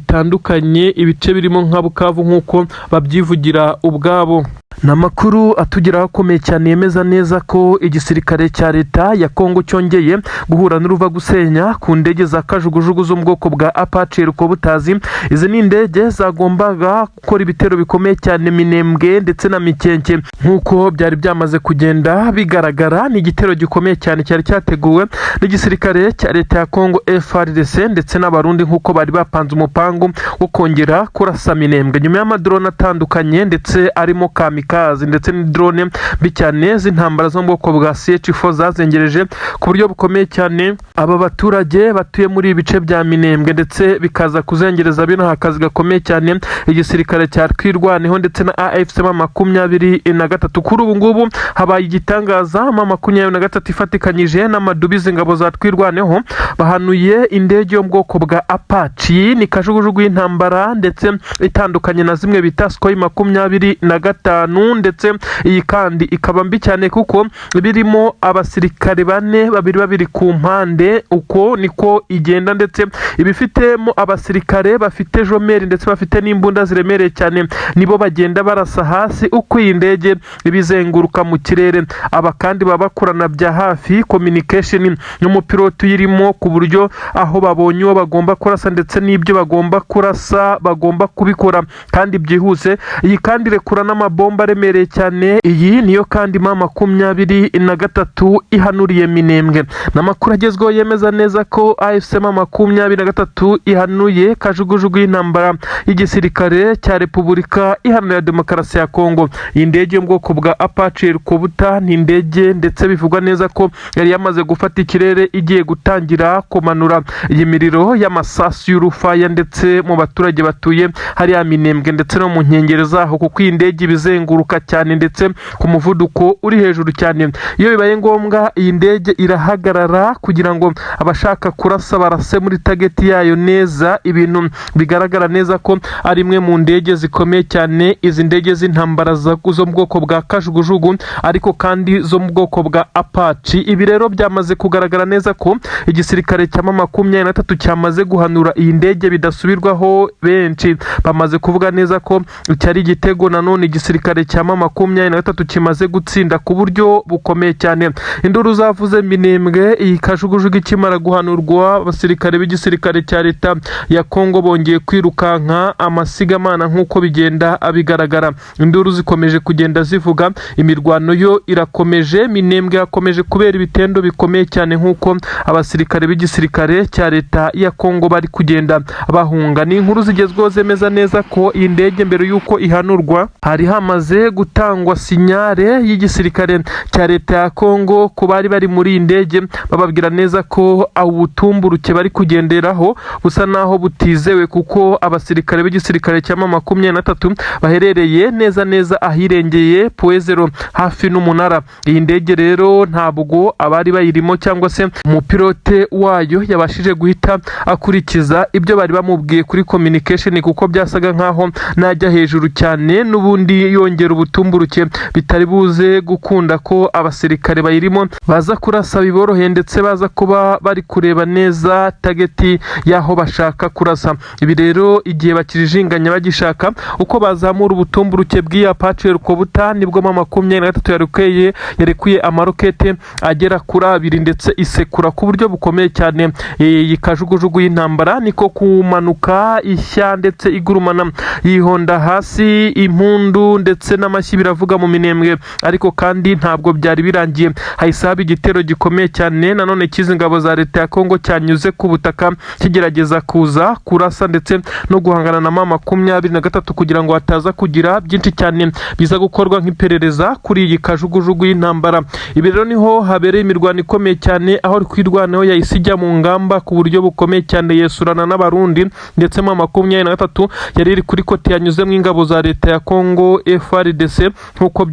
bitandukanye, ibice birimo nka Bukavu nk'uko babyivugira ubwabo. Namakuru atugeraho akomeye cyane yemeza neza ko igisirikare cya leta ya Kongo cyongeye guhura n'uruva gusenya ku ndege za kajugujugu zo mu bwoko bwa Apache Rukobutazi. Izi ni indege zagombaga gukora ibitero bikomeye cyane Minembwe ndetse na Mikenke, nk'uko byari byamaze kugenda bigaragara. Ni igitero gikomeye cyane cyari cyateguwe n'igisirikare cya leta ya Kongo FARDC ndetse n'abarundi, nk'uko bari bapanze umupango wo kongera kurasa Minembwe nyuma y'amadrone atandukanye, ndetse arimo kamikazi ndetse n'idrone mbi cyane z'intambara zo mu bwoko bwa CH4 zazengereje ku buryo bukomeye cyane aba baturage batuye muri ibice bya Minembwe, ndetse bikaza kuzengereza bino hakazi gakomeye cyane igisirikare cya Twirwaneho ndetse na AFC 23. Kuri ubu ngubu habaye igitangaza 23 ifatikanyije n'amadubizi ingabo za Twirwaneho bahanuye indege yo mu bwoko bwa Apache, ni kajugujugu y'intambara ndetse itandukanye na zimwe bita Sukhoi 25, ndetse iyi kandi ikaba mbi cyane kuko birimo abasirikare bane, babiri ku mpande. Uko niko igenda, ndetse ibifitemo abasirikare bafite jomeri ndetse bafite n'imbunda ziremereye cyane, nibo bagenda barasa hasi uko iyi ndege ibizenguruka mu kirere. Aba kandi baba bakorana bya hafi communication n'umupilote uyirimo, ku buryo aho babonye uwo bagomba kurasa ndetse n'ibyo bagomba kurasa bagomba kubikora kandi byihuse. Iyi kandi rekura n'amabomba aremereye cyane. Iyi niyo kandi M23 ihanuriye Minembwe. N'amakuru agezweho yemeza neza ko AFC M23 ihanuye kajugujugu y'intambara y'igisirikare cya Repubulika Iharanira Demokarasi ya Kongo. Iyi ndege yo mu bwoko bwa Apache Helicopter ni indege ndetse bivugwa neza ko yari yamaze gufata ikirere igiye gutangira kumanura iyi miriro y'amasasu y'urufaya ndetse mu baturage batuye hariya Minembwe ndetse no mu nkengero zaho, kuko iyi ndege ibizenguruka cyane ndetse ku muvuduko uri hejuru cyane. Iyo bibaye ngombwa iyi ndege irahagarara kugira ngo abashaka kurasa barase muri target yayo neza. Ibintu bigaragara neza ko ari imwe mu ndege zikomeye cyane, izi ndege z'intambara zo mu bwoko bwa kajugujugu ariko kandi zo mu bwoko bwa Apache. Ibi rero byamaze kugaragara neza ko igisirikare cya M23 cyamaze guhanura iyi ndege bidasubirwaho. Benshi bamaze kuvuga neza ko cyari igitego nanone igisirikare cya M23 kimaze gutsinda ku buryo bukomeye cyane. Induru zavuze Minembwe iyi kajugujugu ikimara guhanurwa, abasirikare b'igisirikare cya leta ya Kongo bongeye kwirukanka amasigamana nk'uko bigenda bigaragara. Induru zikomeje kugenda zivuga, imirwano yo irakomeje. Minembwe yakomeje kubera ibitendo bikomeye cyane nk'uko abasirikare b'igisirikare cya leta ya Kongo bari kugenda bahunga. Ni inkuru zigezweho zemeza neza ko iyi ndege mbere y'uko ihanurwa hari hamaze gutangwa sinyare y'igisirikare cya leta ya Kongo ku bari bari muri iyi ndege, bababwira neza ko ubutumburuke bari kugenderaho busa naho butizewe, kuko abasirikare b'igisirikare cya M23 baherereye neza ahirengeye Poezero hafi n'umunara. Iyi ndege rero ntabwo abari bayirimo cyangwa se umupilote wayo yabashije guhita akurikiza ibyo bari bamubwiye kuri communication, kuko byasaga nkaho najya hejuru cyane n'ubundi yongera ubutumburuke bitari buze gukunda ko abasirikare bayirimo baza kurasa biboroheye ndetse baza kuba bari kureba neza target yaho bashaka kurasa. Ibi rero igihe bakirijinganya bagishaka uko bazamura ubutumburuke bw'iya Apache Helicopter, nibwo M23 yarekuye amarokete agera kuri 2 ndetse isekura ku buryo bukomeye cyane iyi kajugujugu y'intambara. Niko kumanuka ishya ndetse igurumana yihonda hasi, impundu ndetse n'amashyi biravuga mu Minembwe. Ariko kandi ntabwo byari birangiye, haisaba igitero gikomeye cyane nanone kizi ngabo za leta ya Kongo cyanyuze ku butaka kigerageza kuza kurasa ndetse no guhangana na M23 kugira ngo hataza kugira byinshi cyane biza gukorwa nk'iperereza kuri iyi kajugujugu y'intambara. Ibi rero niho habereye imirwano ikomeye cyane, aho kwirwanaho yahise ijya mu ngamba ku buryo bukomeye cyane, yesurana n'abarundi ndetse M23 yari iri kuri kote yanyuze mu ingabo za leta ya Kongo FARDC. Nk'uko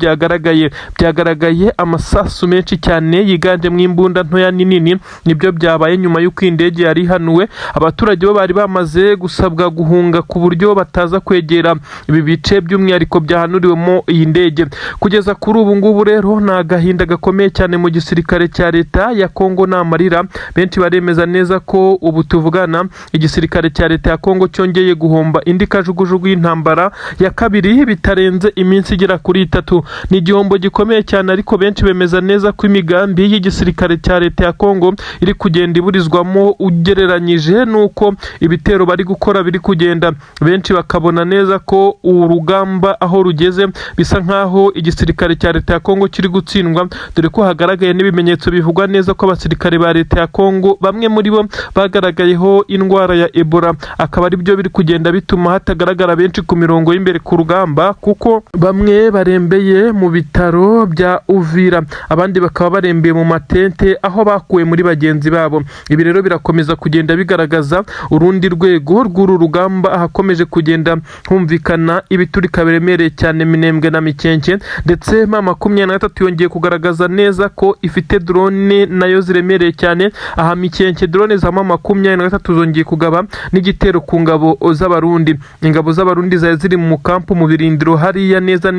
byagaragaye amasasu menshi cyane yiganje mu imbunda ntoya n'inini, nibyo byabaye nyuma y'uko indege yari ihanuwe. Abaturage bo bari bamaze gusabwa guhunga ku buryo bataza kwegera ibi bice by'umwihariko byahanuriwemo iyi ndege. Kugeza kuri ubu ngubu rero ni agahinda gakomeye cyane mu gisirikare cya leta ya Kongo n'amarira. Benshi baremeza neza ko ubu tuvugana igisirikare cya leta ya Kongo cyongeye guhomba indi kajugujugu y'intambara ya kabiri bitarenze iminsi igera kuri 3. Ni igihombo gikomeye cyane, ariko benshi bemeza neza ko imigambi y'igisirikare cya leta ya Kongo iri kugenda iburizwamo ugereranyije nuko ibitero bari gukora biri kugenda. Benshi bakabona neza ko urugamba aho rugeze bisa nkaho igisirikare cya leta ya Kongo kiri gutsindwa, dore ko hagaragaye n'ibimenyetso bivugwa neza ko abasirikare ba leta ya Kongo bamwe muri bo bagaragayeho indwara ya Ebola. Akaba ari byo biri kugenda bituma hatagaragara benshi ku mirongo y'imbere ku rugamba, kuko bamwe barembeye mu bitaro bya Uvira, abandi bakaba barembeye mu matente aho bakuwe muri bagenzi babo. Ibi rero birakomeza kugenda bigaragaza urundi rwego rw'uru rugamba, ahakomeje kugenda humvikana ibiturika biremereye cyane Minembwe na Mikenke. Ndetse M23 yongeye kugaragaza neza ko ifite drone nayo ziremereye cyane. Aha Mikenke drone za M23 zongeye kugaba n'igitero ku ngabo z'abarundi. Ingabo z'abarundi ziri mu kampu mu birindiro hariya neza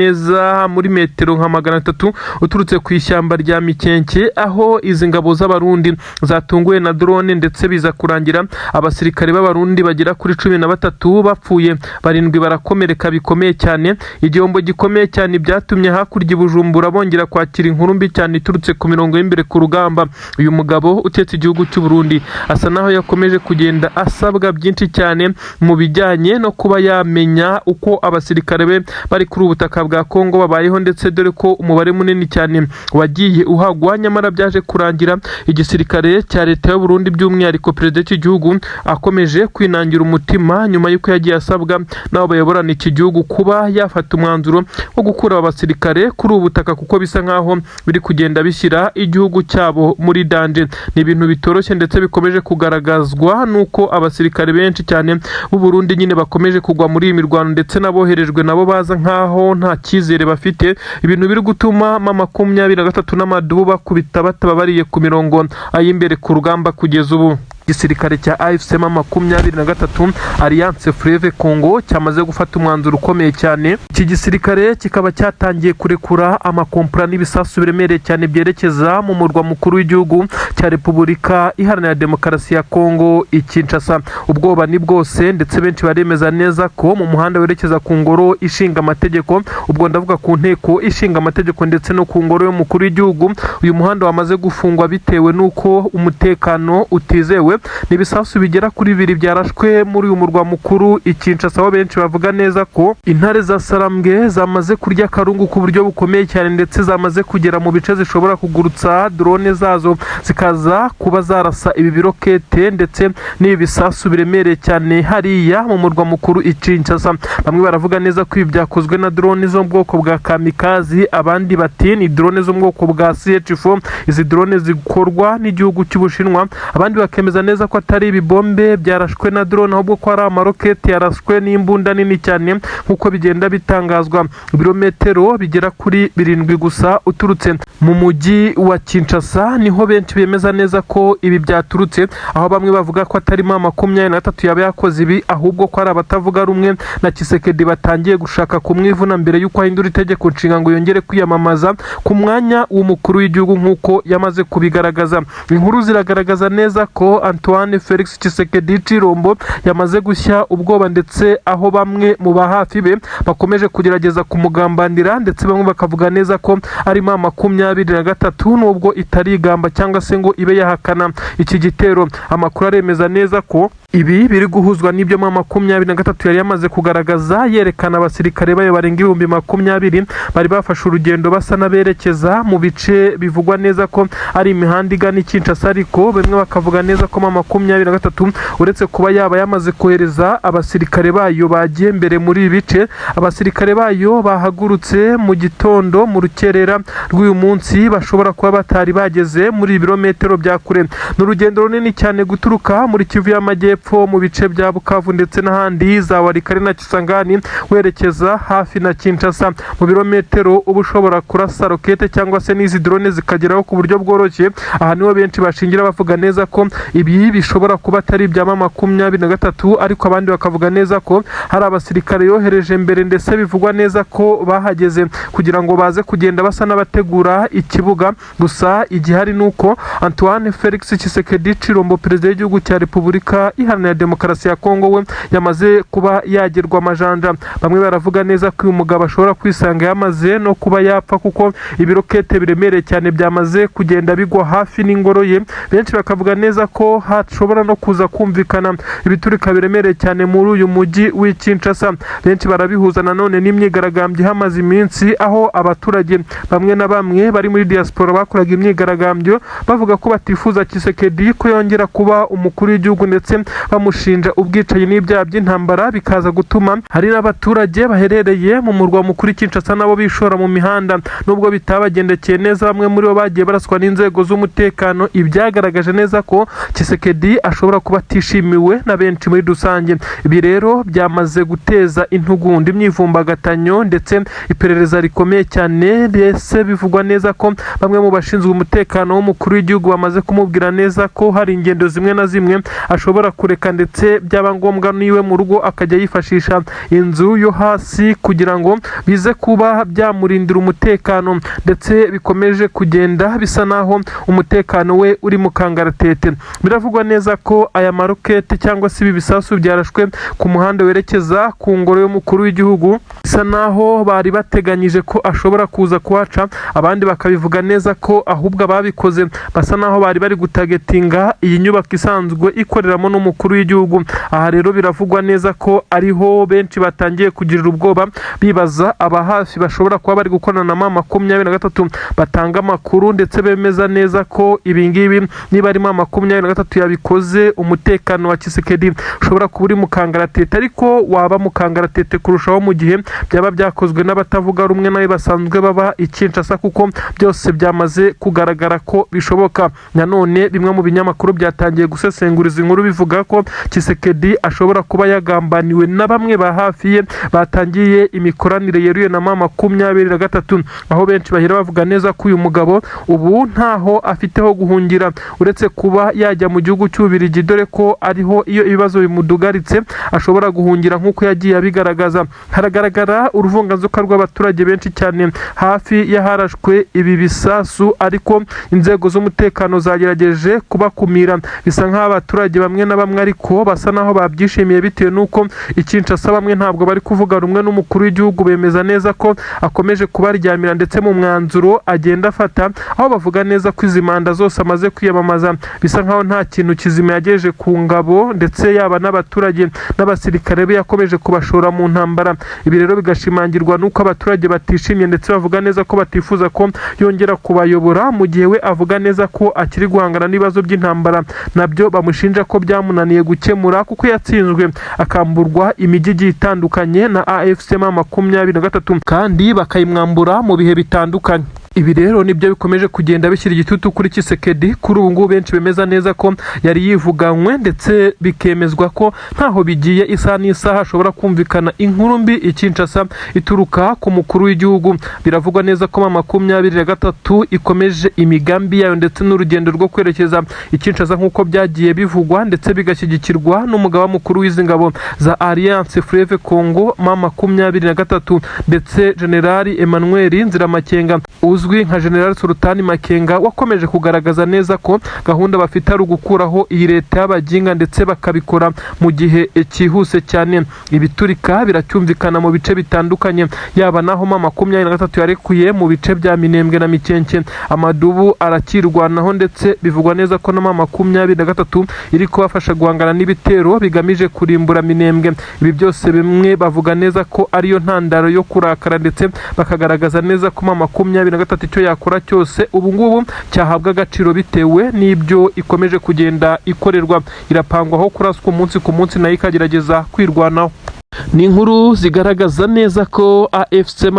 muri metero nka 300 uturutse ku ishyamba rya Mikenke, aho izi ngabo z'abarundi zatunguwe na drone ndetse biza kurangira abasirikare b'abarundi bagera kuri 13 bapfuye, 7 barakomereka bikomeye cyane. Igihombo gikomeye cyane byatumye hakurya Bujumbura bongera kwakira inkuru mbi cyane iturutse ku mirongo y'imbere ku rugamba. Uyu mugabo utetse igihugu cy'u Burundi asa naho yakomeje kugenda asabwa byinshi cyane mu bijyanye no kuba yamenya uko abasirikare be bari kuri ubu butaka bwa Kongo babayeho, ndetse dore ko umubare munini cyane wagiye uhagwa, nyamara byaje kurangira igisirikare cya leta y'u Burundi by'umwihariko perezida w'iki gihugu akomeje kwinangira umutima nyuma y'uko yagiye asabwa n'abo bayoborana iki gihugu kuba yafata umwanzuro wo gukura abasirikare kuri ubu butaka, kuko bisa nkaho biri kugenda bishyira igihugu cyabo muri danje. Ni ibintu bitoroshye ndetse bikomeje kugaragazwa nuko abasirikare benshi cyane b'u Burundi nyine bakomeje kugwa muri iyi mirwano, ndetse n'aboherejwe nabo baza nkaho nta cyizere bafite, ibintu biri gutuma M23 n'amadubu bakubita batababariye ku mirongo ay'imbere ku rugamba kugeza ubu. Igisirikare cya AFC M23 Alliance Fleuve Congo cyamaze gufata umwanzuro ukomeye cyane. Iki gisirikare kikaba cyatangiye kurekura amakompra n'ibisasu biremereye cyane byerekeza mu murwa mukuru w'igihugu cya Repubulika Iharanira Demokarasi ya Kongo Kinshasa. Ubwoba ni bwose, ndetse benshi baremeza neza ko mu muhanda werekeza ku ngoro ishinga amategeko, ubwo ndavuga ku nteko ishinga amategeko ndetse no ku ngoro y'umukuru w'igihugu, uyu muhanda wamaze gufungwa bitewe nuko umutekano utizewe. N'ibisasu bigera kuri 2 byarashwe muri uyu murwa mukuru Kinshasa, aho benshi bavuga neza ko intare za Sarambwe zamaze kurya karungu ku buryo bukomeye cyane, ndetse zamaze kugera mu bice zishobora kugurutsa drone zazo zikaza kuba zarasa ibi birokete ndetse n'ibi bisasu biremereye cyane hariya mu murwa mukuru Kinshasa. Bamwe baravuga neza ko ibi byakozwe na drone zo mu bwoko bwa kamikazi, abandi bati ni drone zo mu bwoko bwa CH4, izi drone zikorwa n'igihugu cy'Ubushinwa, abandi bakemeza neza ko atari ibibombe byarashwe na drone, ahubwo ko ari amaroketi yarashwe n'imbunda nini cyane nk'uko bigenda bitangazwa. Ibirometero bigera kuri 7 gusa uturutse mu mujyi wa Kinshasa niho benshi bemeza neza ko ibi byaturutse, aho bamwe bavuga ko atari M23 yaba yakoze ibi, ahubwo ko ari abatavuga rumwe na Tshisekedi batangiye gushaka kumwivuna mbere y'uko ahindura itegeko nshinga ngo yongere kwiyamamaza ku mwanya w'umukuru w'igihugu nk'uko yamaze kubigaragaza. Inkuru ziragaragaza neza ko Antoine Felix Tshisekedi Chilombo yamaze gushya ubwoba, ndetse aho bamwe mu bahafi be bakomeje kugerageza kumugambanira, ndetse bamwe bakavuga neza ko ari M23 nubwo itarigamba cyangwa se ngo ibe yahakana iki gitero. Amakuru aremeza neza ko ibi biri guhuzwa n'ibyo M23 yari yamaze kugaragaza, yerekana abasirikare bayo barenga 20,000 bari bafashe urugendo basa n'aberekeza mu bice bivugwa neza ko ari imihanda igana Kinshasa, ariko bamwe bakavuga neza ko M23 uretse kuba yaba yamaze kohereza abasirikare bayo bagiye mbere muri ibi bice, abasirikare bayo bahagurutse mu gitondo mu rukerera rw'uyu munsi bashobora kuba batari bageze muri ibirometero bya kure. N'urugendo runini cyane guturuka muri Kivu y'Amajyepfo mu bice bya Bukavu ndetse n'ahandi za Walikale na Kisangani werekeza hafi na Kinshasa, mu birometero uba ushobora kurasa rokete cyangwa se n'izi drone zikageraho ku buryo bworoshye. Aha niho benshi bashingira bavuga neza ko ibi bishobora kuba atari ibya M23, ariko abandi bakavuga neza ko hari abasirikare yohereje mbere, ndetse bivugwa neza ko bahageze kugira ngo baze kugenda basa n'abategura ikibuga. Gusa igihari nuko Antoine Felix Tshisekedi Chilombo perezida w'igihugu cya Repubulika Iharanira Demokarasi ya Kongo we yamaze kuba yagerwa amajanja. Bamwe baravuga neza ko uyu mugabo ashobora kwisanga yamaze no kuba yapfa, kuko ibirokete biremereye cyane byamaze kugenda bigwa hafi n'ingoro ye. Benshi bakavuga neza ko hashobora no kuza kumvikana ibiturika biremereye cyane muri uyu mujyi w'Kinshasa. Benshi barabihuza nanone n'imyigaragambyo hamaze iminsi, aho abaturage bamwe na bamwe bari muri diaspora bakoraga imyigaragambyo bavuga ko batifuza Tshisekedi ko yongera kuba umukuru w'igihugu, ndetse bamushinja ubwicanyi n'ibyaha by'intambara, bikaza gutuma hari n'abaturage baherereye mu murwa mukuru Kinshasa nabo bishora mu mihanda, nubwo bitabagendekeye neza. Bamwe muri bo bagiye baraswa n'inzego z'umutekano, ibyagaragaje neza ko Tshisekedi ashobora kuba atishimiwe na benshi muri rusange. Ibi rero byamaze guteza intugundi, imyivumbagatanyo ndetse iperereza rikomeye cyane, ndetse bivugwa neza ko bamwe mu bashinzwe umutekano w'umukuru w'igihugu bamaze kumubwira neza ko hari ingendo zimwe na zimwe ashobora kureka, ndetse byaba ngombwa niwe mu rugo akajya yifashisha inzu yo hasi kugira ngo bize kuba byamurindira umutekano, ndetse bikomeje kugenda bisa naho umutekano we uri mu kangaratete. Biravugwa neza ko aya maroketi cyangwa se ibi bisasu byarashwe ku muhanda werekeza ku ngoro y'umukuru w'igihugu, bisa naho bari bateganyije ko ashobora kuza kuhaca. Abandi bakabivuga neza ko ahubwo ababikoze basa naho bari bari gutagetinga iyi nyubako isanzwe ikoreramo n'umukuru n'umukuru w'igihugu. Aha rero biravugwa neza ko ariho benshi batangiye kugirira ubwoba bibaza aba hafi bashobora kuba bari gukorana na M23 batanga amakuru ndetse bemeza neza ko ibingibi niba ari M23 yabikoze umutekano wa Tshisekedi ushobora kuba uri mu kangaratete, ariko waba mu kangaratete kurushaho mu gihe byaba byakozwe n'abatavuga rumwe nawe basanzwe baba i Kinshasa, kuko byose byamaze kugaragara ko bishoboka. Nanone bimwe mu binyamakuru byatangiye gusesenguriza inkuru bivuga ko Tshisekedi ashobora kuba yagambaniwe na bamwe ba hafi ye batangiye imikoranire yeruye na M23, aho benshi bahera bavuga neza ko uyu mugabo ubu ntaho afiteho guhungira uretse kuba yajya mu gihugu cy'Ububiligi, dore ko ariho iyo ibibazo bimudugaritse ashobora guhungira nk'uko yagiye abigaragaza. Haragaragara uruvunganzoka rw'abaturage benshi cyane hafi yaharashwe ibi bisasu, ariko inzego z'umutekano zagerageje kubakumira. Bisa nk'aho abaturage bamwe na bamwe ariko basa naho babyishimiye bitewe n'uko i Kinshasa bamwe ntabwo bari kuvuga rumwe n'umukuru w'igihugu, bemeza neza ko akomeje kubaryamira ndetse mu mwanzuro agenda afata, aho bavuga neza ko izi manda zose amaze kwiyamamaza bisa nk'aho nta kintu kizima yagejeje ku ngabo ndetse yaba n'abaturage n'abasirikare be yakomeje kubashora mu ntambara. Ibi rero bigashimangirwa n'uko abaturage batishimye ndetse bavuga neza ko batifuza ko yongera kubayobora, mu gihe we avuga neza ko akiri guhangana n'ibibazo by'intambara nabyo bamushinja ko byamunaniye gukemura, kuko yatsinzwe akamburwa imijyi igiye itandukanye na AFC M23 kandi bakayimwambura mu bihe bitandukanye. Ibi rero nibyo bikomeje kugenda bishyira igitutu kuri Tshisekedi. Kuri ubu ngubu benshi bemeza neza ko yari yivuganywe ndetse bikemezwa ko ntaho bigiye isaha n'isaha ashobora kumvikana inkuru mbi i Kinshasa ituruka ku mukuru w'igihugu. Biravugwa neza ko M23 ikomeje imigambi yayo ndetse n'urugendo rwo kwerekeza i Kinshasa nk'uko byagiye bivugwa ndetse bigashyigikirwa n'umugaba mukuru w'izi ngabo za Alliance Fleuve Congo M23 ndetse General Emmanuel Nziramakenga uzwi nka General Sultani Makenga, wakomeje kugaragaza neza ko gahunda bafite ari ugukuraho iyi leta y'abaginga ndetse bakabikora mu gihe cyihuse cyane. Ibiturika biracyumvikana mu bice bitandukanye, yaba naho M23 yarekuye mu bice bya Minembwe na Mikenke, amadubu arakirwanaho ndetse bivugwa neza ko na M23 iri kubafasha guhangana n'ibitero bigamije kurimbura Minembwe. Ibi byose bimwe bavuga neza ko ariyo ntandaro yo kurakara ndetse bakagaragaza neza ko M23 icyo yakora cyose ubu ngubu cyahabwa agaciro bitewe n'ibyo ikomeje kugenda ikorerwa. Irapangwaho kuraswa umunsi ku munsi nayo ikagerageza kwirwanaho. Ni inkuru zigaragaza neza ko AFC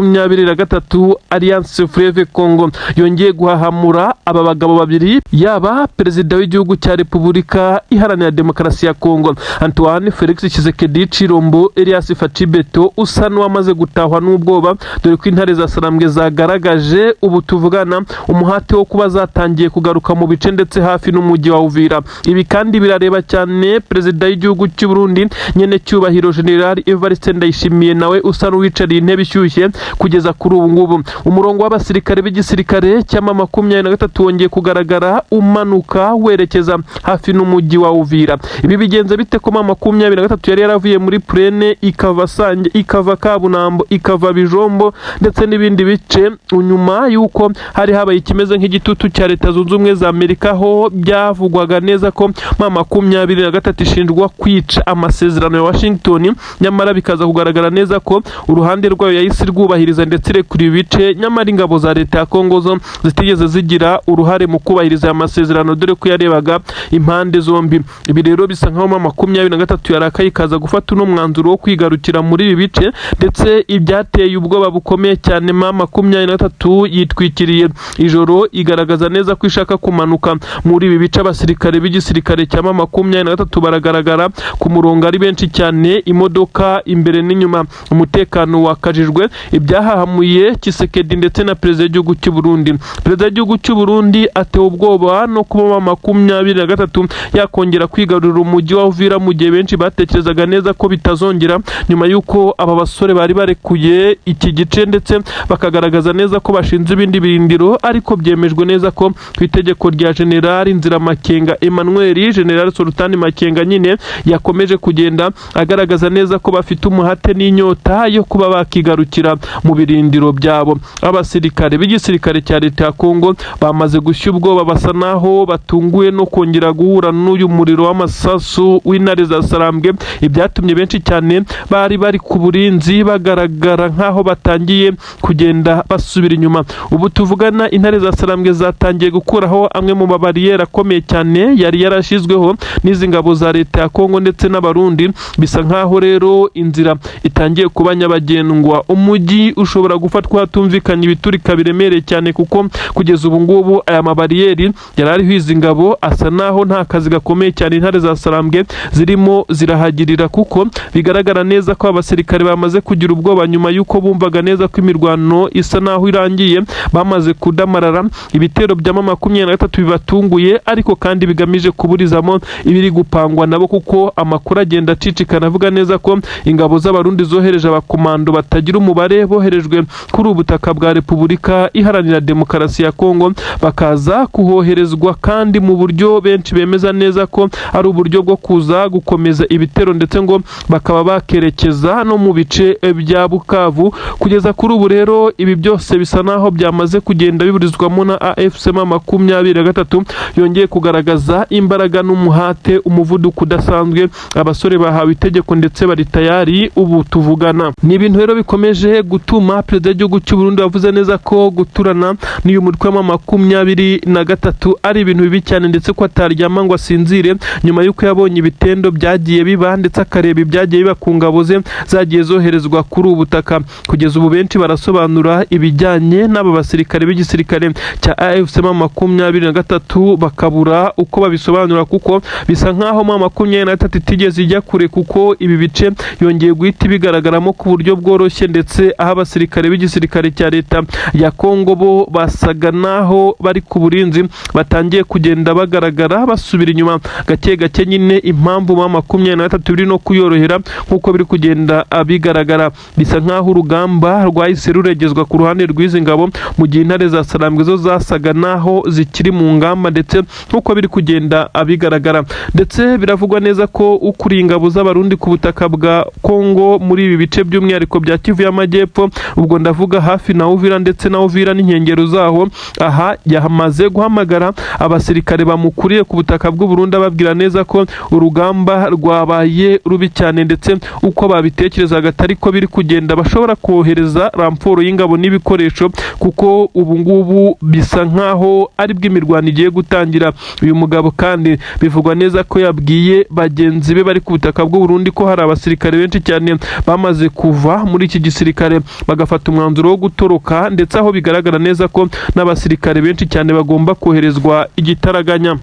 M23 Alliance Fleuve Congo yongeye guhahamura aba bagabo babiri, yaba perezida w'igihugu cya Repubulika Iharanira Demokarasi ya Congo Antoine Felix Tshisekedi Chilombo Elias Fachibeto usa n'uwamaze gutahwa n'ubwoba, dore ko intare za Sarambwe zagaragaje ubu tuvugana umuhate wo kuba zatangiye kugaruka mu bice ndetse hafi n'umujyi wa Uvira. Ibi kandi birareba cyane perezida w'igihugu cy'u Burundi nyene cyubahiro General Evariste Ndayishimiye, nawe usa n'uwicariye intebe ishyushye kugeza kuri ubu ngubu. Umurongo w'abasirikare b'igisirikare cya M23 wongeye kugaragara umanuka werekeza hafi n'umujyi wa Uvira. Ibi bigenze bite ko M23 yari yaravuye muri Plene ikava Sange ikava Kabunambo ikava Bijombo ndetse n'ibindi bice, nyuma yuko hari habaye ikimeze nk'igitutu cya Leta Zunze Ubumwe za Amerika, ho byavugwaga neza ko M23 ishinjwa kwica amasezerano ya Washington, nyamara bikaza kugaragara neza ko uruhande rwayo yahise rwubahiriza ndetse irekura ibice, nyamara ingabo za leta ya Kongo zo zitigeze zigira uruhare mu kubahiriza aya masezerano, dore ko yarebaga impande zombi. Ibi rero bisa nkaho M23 yarakaye ikaza gufata uno mwanzuro wo kwigarukira muri ibi bice, ndetse ibyateye ubwoba bukomeye cyane. M23 yitwikiriye ijoro igaragaza neza ko ishaka kumanuka muri ibi bice. Abasirikare b'igisirikare cya M23 baragaragara ku murongo ari benshi cyane, imodoka imbere n'inyuma, umutekano wakajijwe. Ibyahahamuye Tshisekedi ndetse na perezida w'igihugu cy'u Burundi. Perezida w'igihugu cy'u Burundi atewe ubwoba no kuba M23 yakongera kwigarurira umujyi wa Uvira, mu gihe benshi batekerezaga neza ko bitazongera, nyuma y'uko aba basore bari barekuye iki gice ndetse bakagaragaza neza ko bashinze ibindi birindiro, ariko byemejwe neza ko ku itegeko rya General Nziramakenga Emmanuel, General Sultani Makenga nyine yakomeje kugenda agaragaza neza ko bafite umuhate n'inyota yo kuba bakigarukira mu birindiro byabo. Abasirikare b'igisirikare cya leta ya Kongo bamaze gushya ubwoba, basa naho batunguwe no kongera guhura n'uyu muriro w'amasasu w'intare za Sarambwe, ibyatumye benshi cyane bari ku burinzi bagaragara nk'aho batangiye kugenda basubira inyuma. Ubu tuvugana intare za Sarambwe zatangiye gukuraho amwe mu mabariyeri akomeye cyane yari yarashyizweho n'izi ngabo za leta ya Kongo ndetse n'abarundi. Bisa nk'aho rero inzira itangiye kuba nyabagendwa, umujyi ushobora gufatwa hatumvikanye ibiturika biremereye cyane, kuko kugeza ubu ngubu aya mabariyeri yari ariho izi ngabo asa naho nta kazi gakomeye cyane intare za Sarambwe zirimo zirahagirira, kuko bigaragara neza ko abasirikare bamaze kugira ubwoba nyuma y'uko bumvaga neza ko imirwano isa naho irangiye. Bamaze kudamarara, ibitero bya 23 bibatunguye, ariko kandi bigamije kuburizamo ibiri gupangwa nabo, kuko amakuru agenda acicikana avuga neza ko ingabo z'abarundi zohereje abakomando batagira umubare boherejwe kuri ubutaka bwa Repubulika Iharanira Demokarasi ya Kongo, bakaza kuhoherezwa kandi mu buryo benshi bemeza neza ko ari uburyo bwo kuza gukomeza ibitero, ndetse ngo bakaba bakerekeza no mu bice bya Bukavu. Kugeza kuri ubu rero ibi byose bisa naho byamaze kugenda biburizwamo na AFC 23 yongeye kugaragaza imbaraga n'umuhate, umuvuduko udasanzwe. Abasore bahawe itegeko ndetse bari tayari. Ubu tuvugana ni ibintu rero bikomeje gutuma perezida w'igihugu cy'u Burundi wavuze neza ko guturana n'iyo mutwe wa 23 ari ibintu bibi cyane, ndetse ko ataryama ngo asinzire nyuma y'uko yabonye ibitendo byagiye biba, ndetse akareba ibyagiye biba ku ngabo ze zagiye zoherezwa kuri ubu butaka. Kugeza ubu benshi barasobanura ibijyanye n'aba basirikare b'igisirikare cya AFC 23 bakabura uko babisobanura, kuko bisa nk'aho 23 itigeze ijya kure, kuko ibi bice yongeye guhita bigaragaramo ku buryo bworoshye, ndetse aho abasirikare b'igisirikare cya leta ya Kongo bo basaga naho bari ku burinzi batangiye kugenda bagaragara basubira inyuma gake gake. Nyine impamvu 23 biri no kuyorohera nk'uko biri kugenda bigaragara, bisa nk'aho urugamba rwahise ruregezwa ku ruhande rw'izi ngabo, mu gihe intare za Sarambwe zo zasaga naho zikiri mu ngamba, ndetse nk'uko biri kugenda bigaragara. Ndetse biravugwa neza ko ukuriye ingabo z'abarundi ku butaka bwa Kongo muri ibi bice by'umwihariko bya Kivu y'Amajyepfo, ubwo ndavuga hafi na Uvira ndetse na Uvira n'inkengero zaho, aha yamaze guhamagara abasirikare bamukuriye ku butaka bw'u Burundi, ababwira neza ko urugamba rwabaye rubi cyane, ndetse uko babitekerezaga atari ko biri kugenda, bashobora kohereza ramporo y'ingabo n'ibikoresho, kuko ubu ngubu bisa nk'aho ari bw'imirwano igiye gutangira. Uyu mugabo kandi bivugwa neza ko yabwiye bagenzi be bari ku butaka bw'u Burundi ko hari abasirikare benshi cyane bamaze kuva muri iki gisirikare bagafata umwanzuro wo gutoroka, ndetse aho bigaragara neza ko n'abasirikare benshi cyane bagomba koherezwa igitaraganya.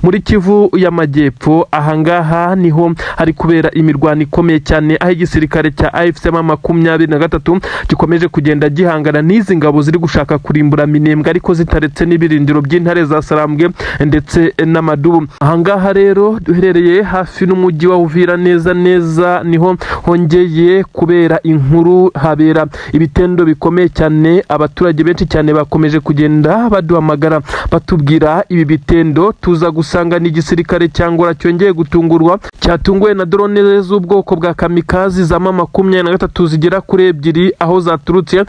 Muri Kivu y'Amajyepfo ahangaha niho hari kubera imirwano ikomeye cyane, aho igisirikare cya AFC 23 gikomeje kugenda gihangana n'izi ngabo ziri gushaka kurimbura Minembwe, ariko zitaretse n'ibirindiro by'intare za Sarambwe ndetse n'Amadubu. Ahangaha rero duherereye hafi n'umujyi wa Uvira, neza niho hongeye kubera inkuru, habera ibitendo bikomeye cyane. Abaturage benshi cyane bakomeje kugenda baduhamagara batubwira ibi bitendo, tuza gusanga ni igisirikare cyangwa cyongeye gutungurwa, cyatunguwe na drone z'ubwoko bwa kamikazi za 23 zigera kuri 2, aho zaturutse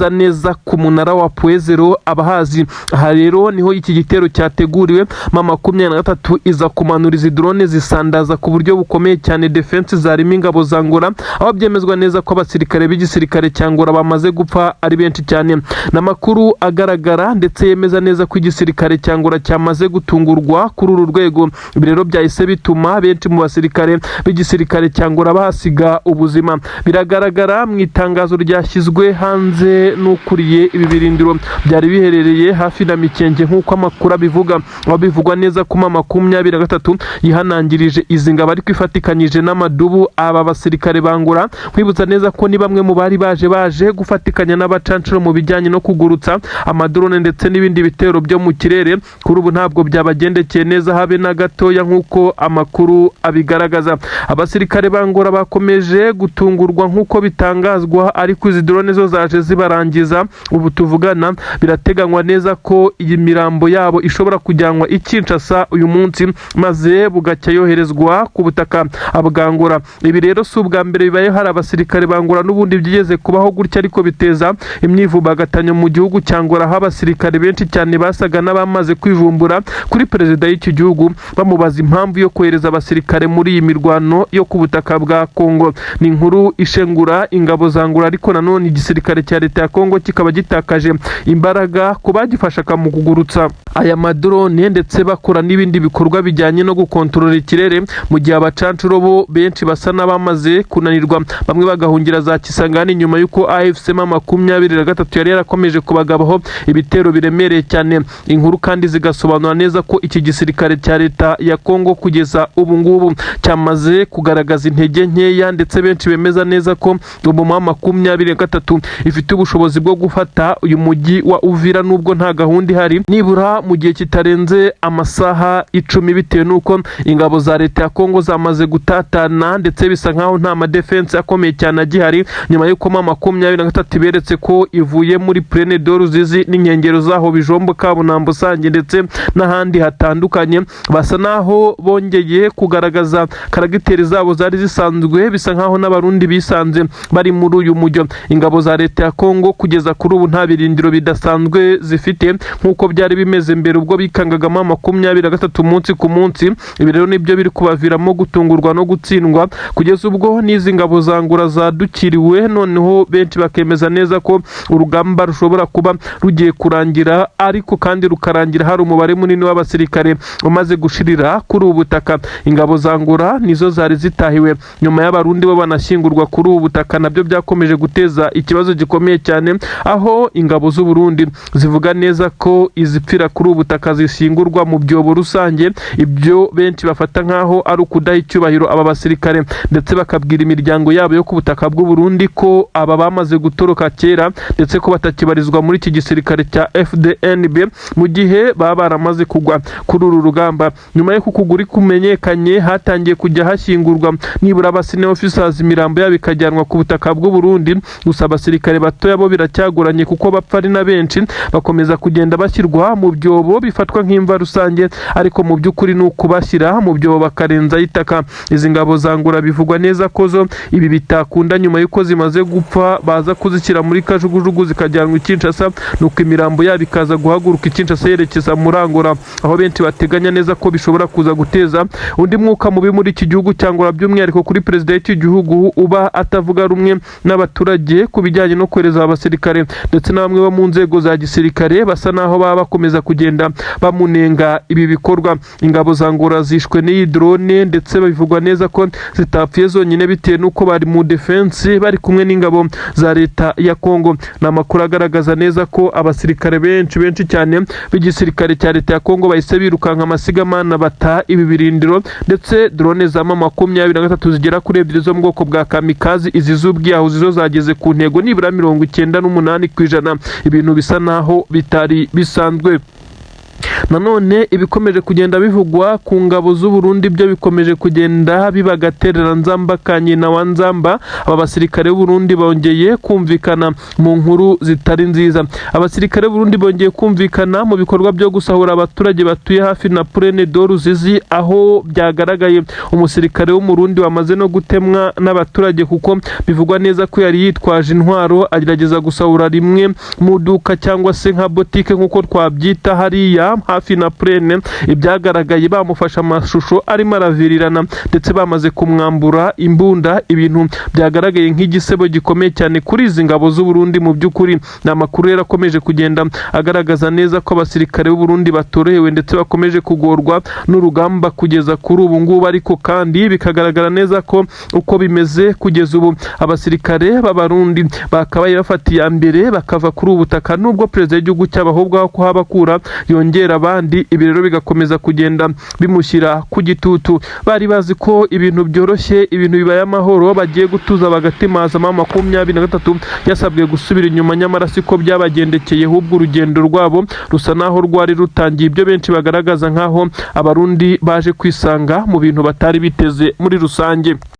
neza ku munara wa Puezero abahazi. Aha rero niho iki gitero cyateguriwe. 23 iza kumanura izi drone zisandaza ku buryo bukomeye cyane defense zarimo ingabo za Angola, aho byemezwa neza ko abasirikare b'igisirikare cyangwa bamaze gupfa ari benshi cyane. Namakuru agaragara ndetse yemeza neza ko igisirikare cyangwa cyamaze gutungurwa kuri uru rwego. Ibi rero byahise bituma benshi mu basirikare b'igisirikare cyangwa bahasiga ubuzima. Biragaragara mu itangazo ryashyizwe hanze n'ukuriye ibi birindiro byari biherereye hafi na Mikenge, nk'uko amakuru abivuga. Aho bivugwa neza ko 23 yihanangirije izi ngabo ariko ifatikanyije n'Amadubu aba basirikare bangura. Kwibutsa neza ko ni bamwe mu bari baje gufatikanya n'abacancuro mu bijyanye no kugurutsa amadrone ndetse n'ibindi bitero byo mu kirere. Kuri ubu ntabwo byabagendekeye neza habe na gatoya nk'uko amakuru abigaragaza. Abasirikare ba Angola bakomeje gutungurwa nk'uko bitangazwa, ariko izi drone zo zaje zibarangiza. Ubu tuvugana birateganywa neza ko iyi mirambo yabo ishobora kujyanwa i Kinshasa uyu munsi, maze bugacya yoherezwa ku butaka bwa Angola. Ibi rero si ubwa mbere bibaye hari abasirikare ba Angola, n'ubundi byigeze kubaho gutya, ariko biteza imyivumbagatanyo mu gihugu cya Angola, aho abasirikare benshi cyane basaga n'abamaze kwivumbura kuri perezida y'iki gihugu, bamubaza impamvu yo kohereza abasirikare muri iyi mirwano yo ku butaka bwa Kongo. Ni inkuru ishengura ingabo za Angola, ariko nanone igisirikare cya leta ya Kongo kikaba gitakaje imbaraga ku bagifashaga mu kugurutsa aya madrone, ndetse bakora n'ibindi bikorwa bijyanye no gukontorora ikirere, mu gihe abacancuro bo benshi basa n'abamaze kunanirwa, bamwe bagahungira za Kisangani nyuma y'uko AFC M23 yari yarakomeje kubagabaho ibitero biremereye cyane. Inkuru kandi zigasobanura neza ko iki gisirikare cya leta ya Kongo kugeza ubu ngubu cyamaze kugaragaza intege nkeya, ndetse benshi bemeza neza ko M23 ifite ubushobozi bwo gufata uyu mujyi wa Uvira, nubwo nta gahunda ihari, nibura mu gihe kitarenze amasaha 10, bitewe nuko ingabo za leta ya Kongo zamaze gutatana, ndetse bisa nkaho nta madefense akomeye cyane agihari, nyuma y'uko M23 beretse ko ivuye muri Plaine de Ruzizi n'inkengero zaho Bijombo, Kabunambo, Sange ndetse n'ahandi hatandukanye. Basa naho bongeye kugaragaza karagiteri zabo zari zisanzwe, bisa nkaho n'abarundi bisanze bari muri uyu mujyo. Ingabo za leta ya Kongo kugeza kuri ubu nta birindiro bidasanzwe zifite nk'uko byari bimeze mbere, ubwo bikangagamo M23 umunsi ku munsi. Ibi rero nibyo biri kubaviramo gutungurwa no gutsindwa, kugeza ubwo n'izi ngabo za Angola zadukiriwe, noneho benshi bakemeza neza ko urugamba rushobora kuba rugiye kurangira, ariko kandi rukarangira hari umubare munini w'abasirikare umaze gushirira kuri ubu butaka. Ingabo za Angola nizo zari zitahiwe nyuma y'abarundi bo banashyingurwa kuri ubu butaka, nabyo byakomeje guteza ikibazo gikomeye cyane, aho ingabo z'u Burundi zivuga neza ko izipfira kuri ubu butaka zishyingurwa mu byobo rusange. Ibyo benshi bafata nkaho ari ukudaha icyubahiro aba basirikare, ndetse bakabwira imiryango yabo yo ku butaka bw'u Burundi ko aba bamaze gutoroka kera, ndetse ko batakibarizwa muri iki gisirikare cya FDNB, mu gihe baba baramaze kugwa kuri uru rugamba. Nyuma y'uko ukuguri kumenyekanye, hatangiye kujya hashyingurwa nibura abasine officers, imirambo yabo ikajyanwa ku butaka bw'u Burundi. Gusa abasirikare batoya bo biracyagoranye kuko bapfa ari na benshi, bakomeza kugenda bashyirwa mu byobo bifatwa nk'imva rusange, ariko mu by'ukuri ni ukubashyira mu byobo bakarenza itaka. Izi ngabo za Angola bivugwa neza ko zo ibi bitakunda, nyuma y'uko zimaze gupfa baza kuzishyira muri kajugujugu zikajyanwa i Kinshasa, nuko imirambo yabo ikaza guhaguruka i Kinshasa yerekeza muri Angola, aho benshi bateganya neza ko bishobora kuza guteza undi mwuka mubi muri iki gihugu cya Angola, by'umwihariko kuri perezida w'iki gihugu uba atavuga rumwe n'abaturage ku bijyanye no kohereza abasirikare, ndetse na bamwe bo mu nzego za gisirikare basa naho baba bakomeza kugenda bamunenga ibi bikorwa. Ingabo za Angola zishwe n'iyi drone, ndetse bivugwa neza ko zitapfuye zonyine bitewe n'uko bari mu defense bari kumwe n'ingabo za leta ya Kongo. Ni amakuru agaragaza neza ko abasirikare benshi cyane b'igisirikare cya leta ya Kongo bahise birukanka amasigamana bata ibi birindiro, ndetse drone za M23 zigera kuri 2 zo mu bwoko bwa kamikazi, izi z'ubwiyahuzi zo zageze ku ntego nibura 98%. Ibintu bisa naho bitari bisanzwe. Nanone ibikomeje kugenda bivugwa ku ngabo z'u Burundi byo bikomeje kugenda bibagaterera nzamba kanyina wa nzamba. Aba basirikare b'u Burundi bongeye kumvikana mu nkuru zitari nziza. Abasirikare b'u Burundi bongeye kumvikana mu bikorwa byo gusahura abaturage batuye hafi na Plaine de Ruzizi, aho byagaragaye umusirikare w'umurundi wamaze no gutemwa n'abaturage, kuko bivugwa neza ko yari yitwaje intwaro agerageza gusahura rimwe mu duka cyangwa se nka botike nk'uko twabyita hariya hafi na Plaine. Ibyagaragaye bamufasha amashusho arimo aravirirana, ndetse bamaze kumwambura imbunda, ibintu byagaragaye nk'igisebo gikomeye cyane kuri izi ngabo z'u Burundi. Mu by'ukuri ni amakuru yari akomeje kugenda agaragaza neza ko abasirikare b'u Burundi batorohewe, ndetse bakomeje kugorwa n'urugamba kugeza kuri ubu ngubu, ariko kandi bikagaragara neza ko uko bimeze kugeza ubu abasirikare b'abarundi bakabaye bafatiye mbere bakava kuri ubu butaka, nubwo perezida w'igihugu cy'abahubwo aho kuhabakura yongeye yongera abandi, ibi rero bigakomeza kugenda bimushyira ku gitutu. Bari bazi ko ibintu byoroshye, ibintu bibaye amahoro, bagiye gutuza bagatimaza. M23 yasabwe gusubira inyuma, nyamara siko byabagendekeye, ahubwo urugendo rwabo rusa naho rwari rutangiye, ibyo benshi bagaragaza nkaho abarundi baje kwisanga mu bintu batari biteze muri rusange.